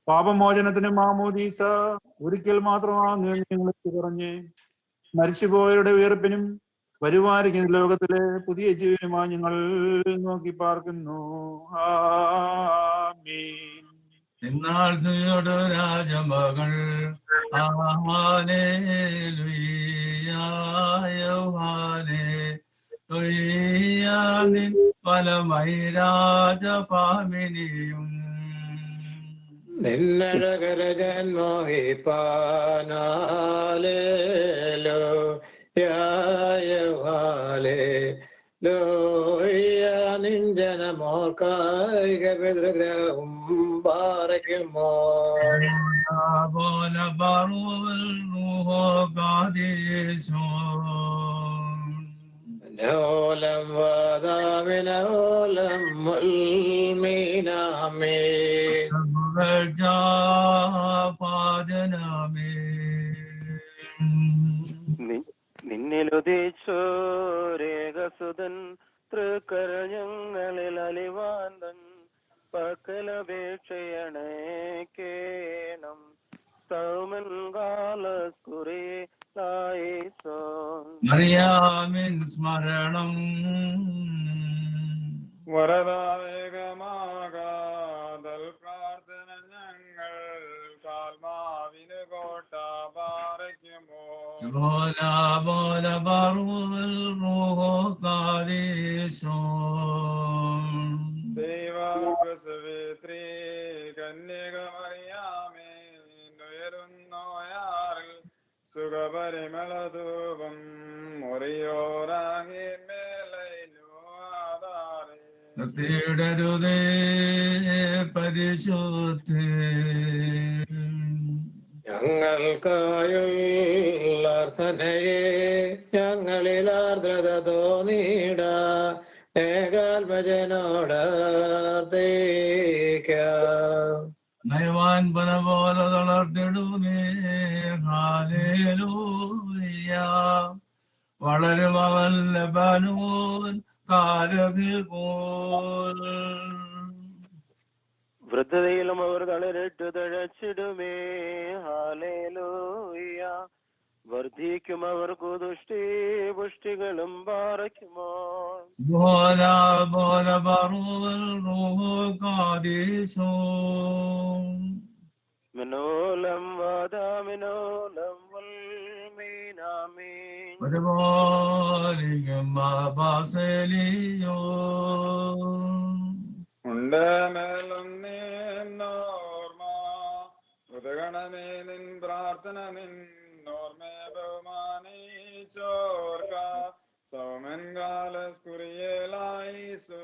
പാപമോചനത്തിന് മാമോദീസ ഒരിക്കൽ മാത്രമാണെന്ന് ഞങ്ങൾ പറഞ്ഞ് മരിച്ചുപോയവരുടെ ഉയർപ്പിനും വരുമാനിക്കുന്ന ലോകത്തിലെ പുതിയ ജീവനുമായി ഞങ്ങൾ നോക്കി പാർക്കുന്നു. ആമീൻ. എന്നാൽ സ്ത്രീയോട് രാജമകൾ ഫലമായി രാജപാമിനിയും നിന്നഴകരജന്മോഹിപ്പാനാലേലോ ലോയ നിഞ്ജനമോർക്കായിക പിതൃഗ്രഹം പാറയ്ക്കുമോ നോലം വാദാമിനോലം മുൽമീനാമേ നിന്നിലുദിച്ചോരേകസുതൻ തൃക്കരഞ്ഞങ്ങളിൽ അലിവാന്തൻ പക്കലപേക്ഷയണേക്കേണം സൗമൻ കാലസ്കുറിയായിസോ മറിയാമിൻ സ്മരണം വരദായകമാകാതൽ പ്രാർത്ഥന ഞങ്ങൾ കാൽമാവിന് കോട്ട പാറയ്ക്കുമോ ദൈവപ്രസവിത്രീ കന്യകമറിയാമേ ഉയരുന്നോയാറിൽ സുഖപരിമളധൂപം മുറിയോറാഹി മേലൈനോ ആധാരേ തേടരുതേ പരിശുദ്ധേ ഞങ്ങൾക്കായുള്ള അർത്ഥനയെ ഞങ്ങളിൽ ആർദ്രത തോന്നിട ഏകാത്മജനോട് നയവാൻ പന പോലെ തളർത്തിടുമേ ഹാലേലൂയ വളരും അവൻ ലബനോൻ കാരകിൽ പോൽ വൃദ്ധതയിലും അവർ തളരിട്ടു തഴച്ചിടുമേ ഹാലേലൂയ വർദ്ധിക്കും അവർക്കു ദുഷ്ടി പുഷ്ടികളും പാറയ്ക്കുമോ മിനോലം വാദാമിനോലം വൽമീനാമീൻ ഉണ്ട് മേലും നിന്നോർമ്മ ഉദഗണമേ നിൻ പ്രാർത്ഥന നിന്നോർമ്മ ബഹുമാനിച്ചോർക്ക സൗമൻ കാലസ്കുറിയേലായിസോ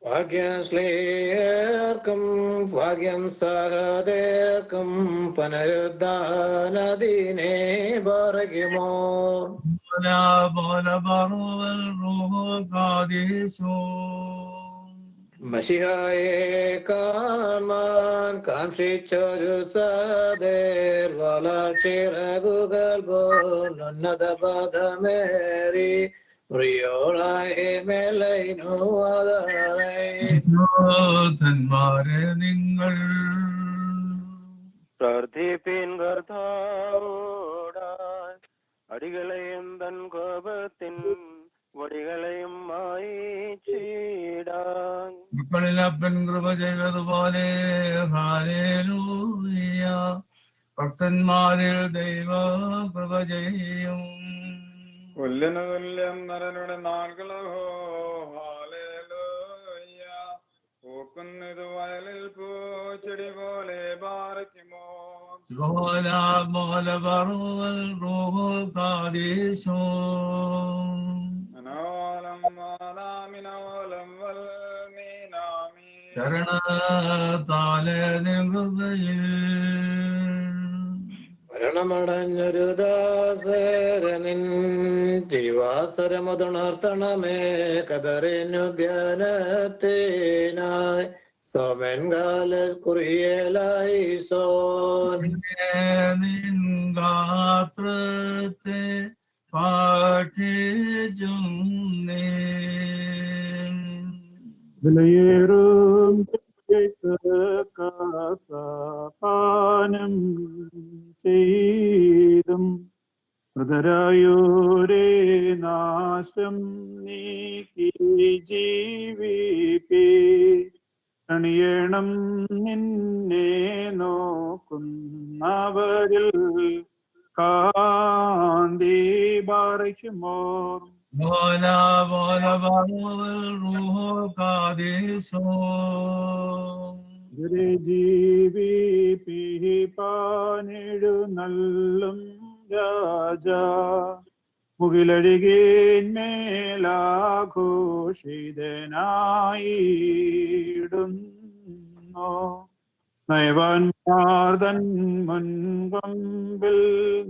ഭാഗ്യം ശ്ലേയർക്കും ഭാഗ്യം സഹദേർക്കും പുനരുദ്ധാനദിനെ പറയുമോ മശിഹായെ കാൺമാൻ കാംക്ഷിച്ചൊരു സദേർ വളർച്ചിറകുകൾ പോന്നുന്നത പദമേറി പ്രിയോളായി മേലൈനു തന്മാരെ നിങ്ങൾ പ്രാർത്ഥിപ്പിൻ കർത്താവോടാൻ അടികളെയും തൻ കോപത്തിൻ വടികളെയും മായിച്ചിടാൻ മക്കളിലപ്പൻ കൃപ ചെയ്തതുപോലെ ഹല്ലേലൂയ ഭക്തന്മാരിൽ ദൈവ കൃപ ചെയ്യും കൊല്ലിനു തുല്യം നരനുടെ നാളുകളോ ഹാലേലൂയ പൂക്കുന്നത് വയലിൽ പൂച്ചെടി പോലെ ബാറയ്ക്കുമോ ولا مغلبر والروح القادس മനോലം വാനാമിനോലം വൽമീനാമീ ശരണത്താലെ നികൃപയിൽ മരണമടഞ്ഞൊരു ദാസരനിൻ ജീവാസരമുതുണർത്തണമേ കബറിനു ധ്യാനത്തിനായി സോമൻകാല കുറിയലായി സോൻ നിൻ ഗാത്രത്തെ പാഠിച്ചും വിലയേറും കാസാപാനം ചെയ്തും മൃതരായോരേ നാശം നീക്കി ജീവിപ്പേ അണിയണം നിന്നെ നോക്കുന്നവരിൽ കാന്തി ബാറയ്ക്കുമോർ ولا مغلبر والروح القادس ഇവരെ ജീവിപ്പിപ്പാനെഴു നല്ലും രാജ മുകിലഴികേന്മേലാഘോഷിതനായിടുന്നു നയവാൻമാർദൻ മുൻകൊമ്പിൽ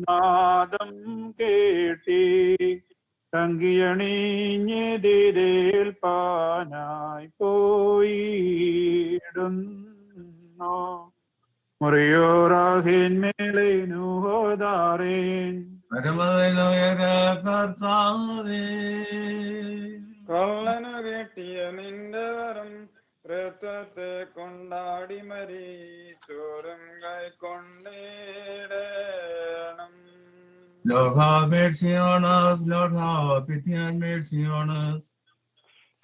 നാദം കേട്ടി തങ്കിയണിഞ്ഞെതിരേൽപ്പാനായി പോയിടുന്നു മുറിയോറാഹിന്മേലേനുഹോദാറേൻ പരമതനുയര കർത്താവേ കൊള്ളനു കെട്ടിയ നിന്റെ വരം രക്തത്തെ കൊണ്ടാടി മരിച്ചോറും കൈക്കൊണ്ടിടണം Lord, have mercy on us. Lord, have pity and mercy on us.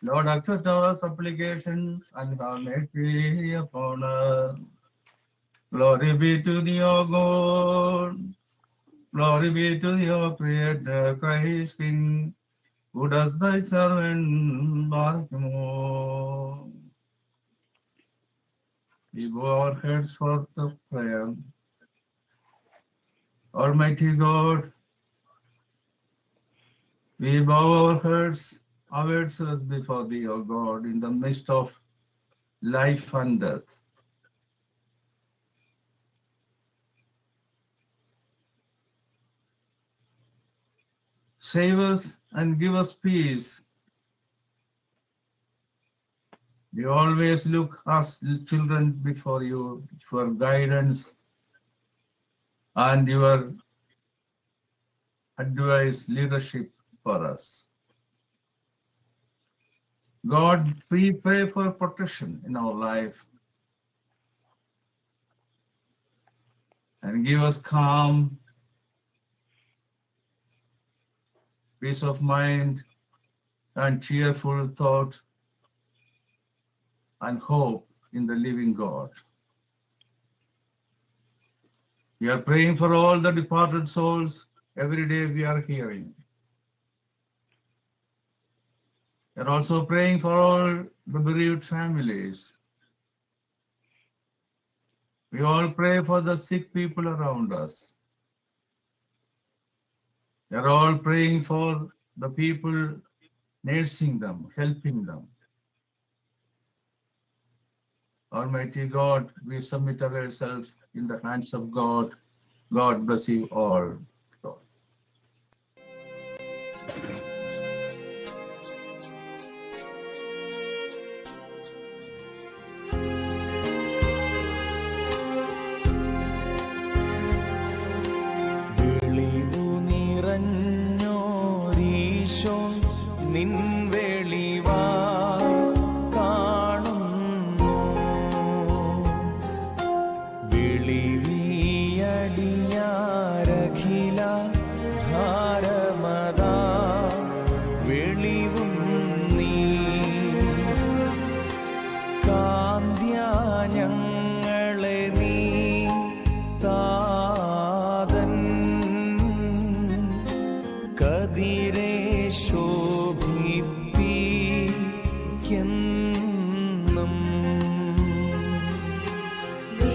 Lord, accept our supplications and have mercy upon us. Glory be to thee, O God. Glory be to thee, O Creator, Christ King, who does thy servant Barkimore. We bow our heads for the prayer. Almighty God, we bow our heads, ourselves before thee, O God, in the midst of life and death. Save us and give us peace. We always look as children before you for guidance and your advice, leadership for us. God, we pray for protection in our life and give us calm, peace of mind, and cheerful thought and hope in the living God. We are praying for all the departed souls. Every day we are hearing. We are also praying for all the bereaved families. We all pray for the sick people around us. We are all praying for the people nursing them, helping them. Almighty God, we submit ourselves in the hands of God. God bless you all.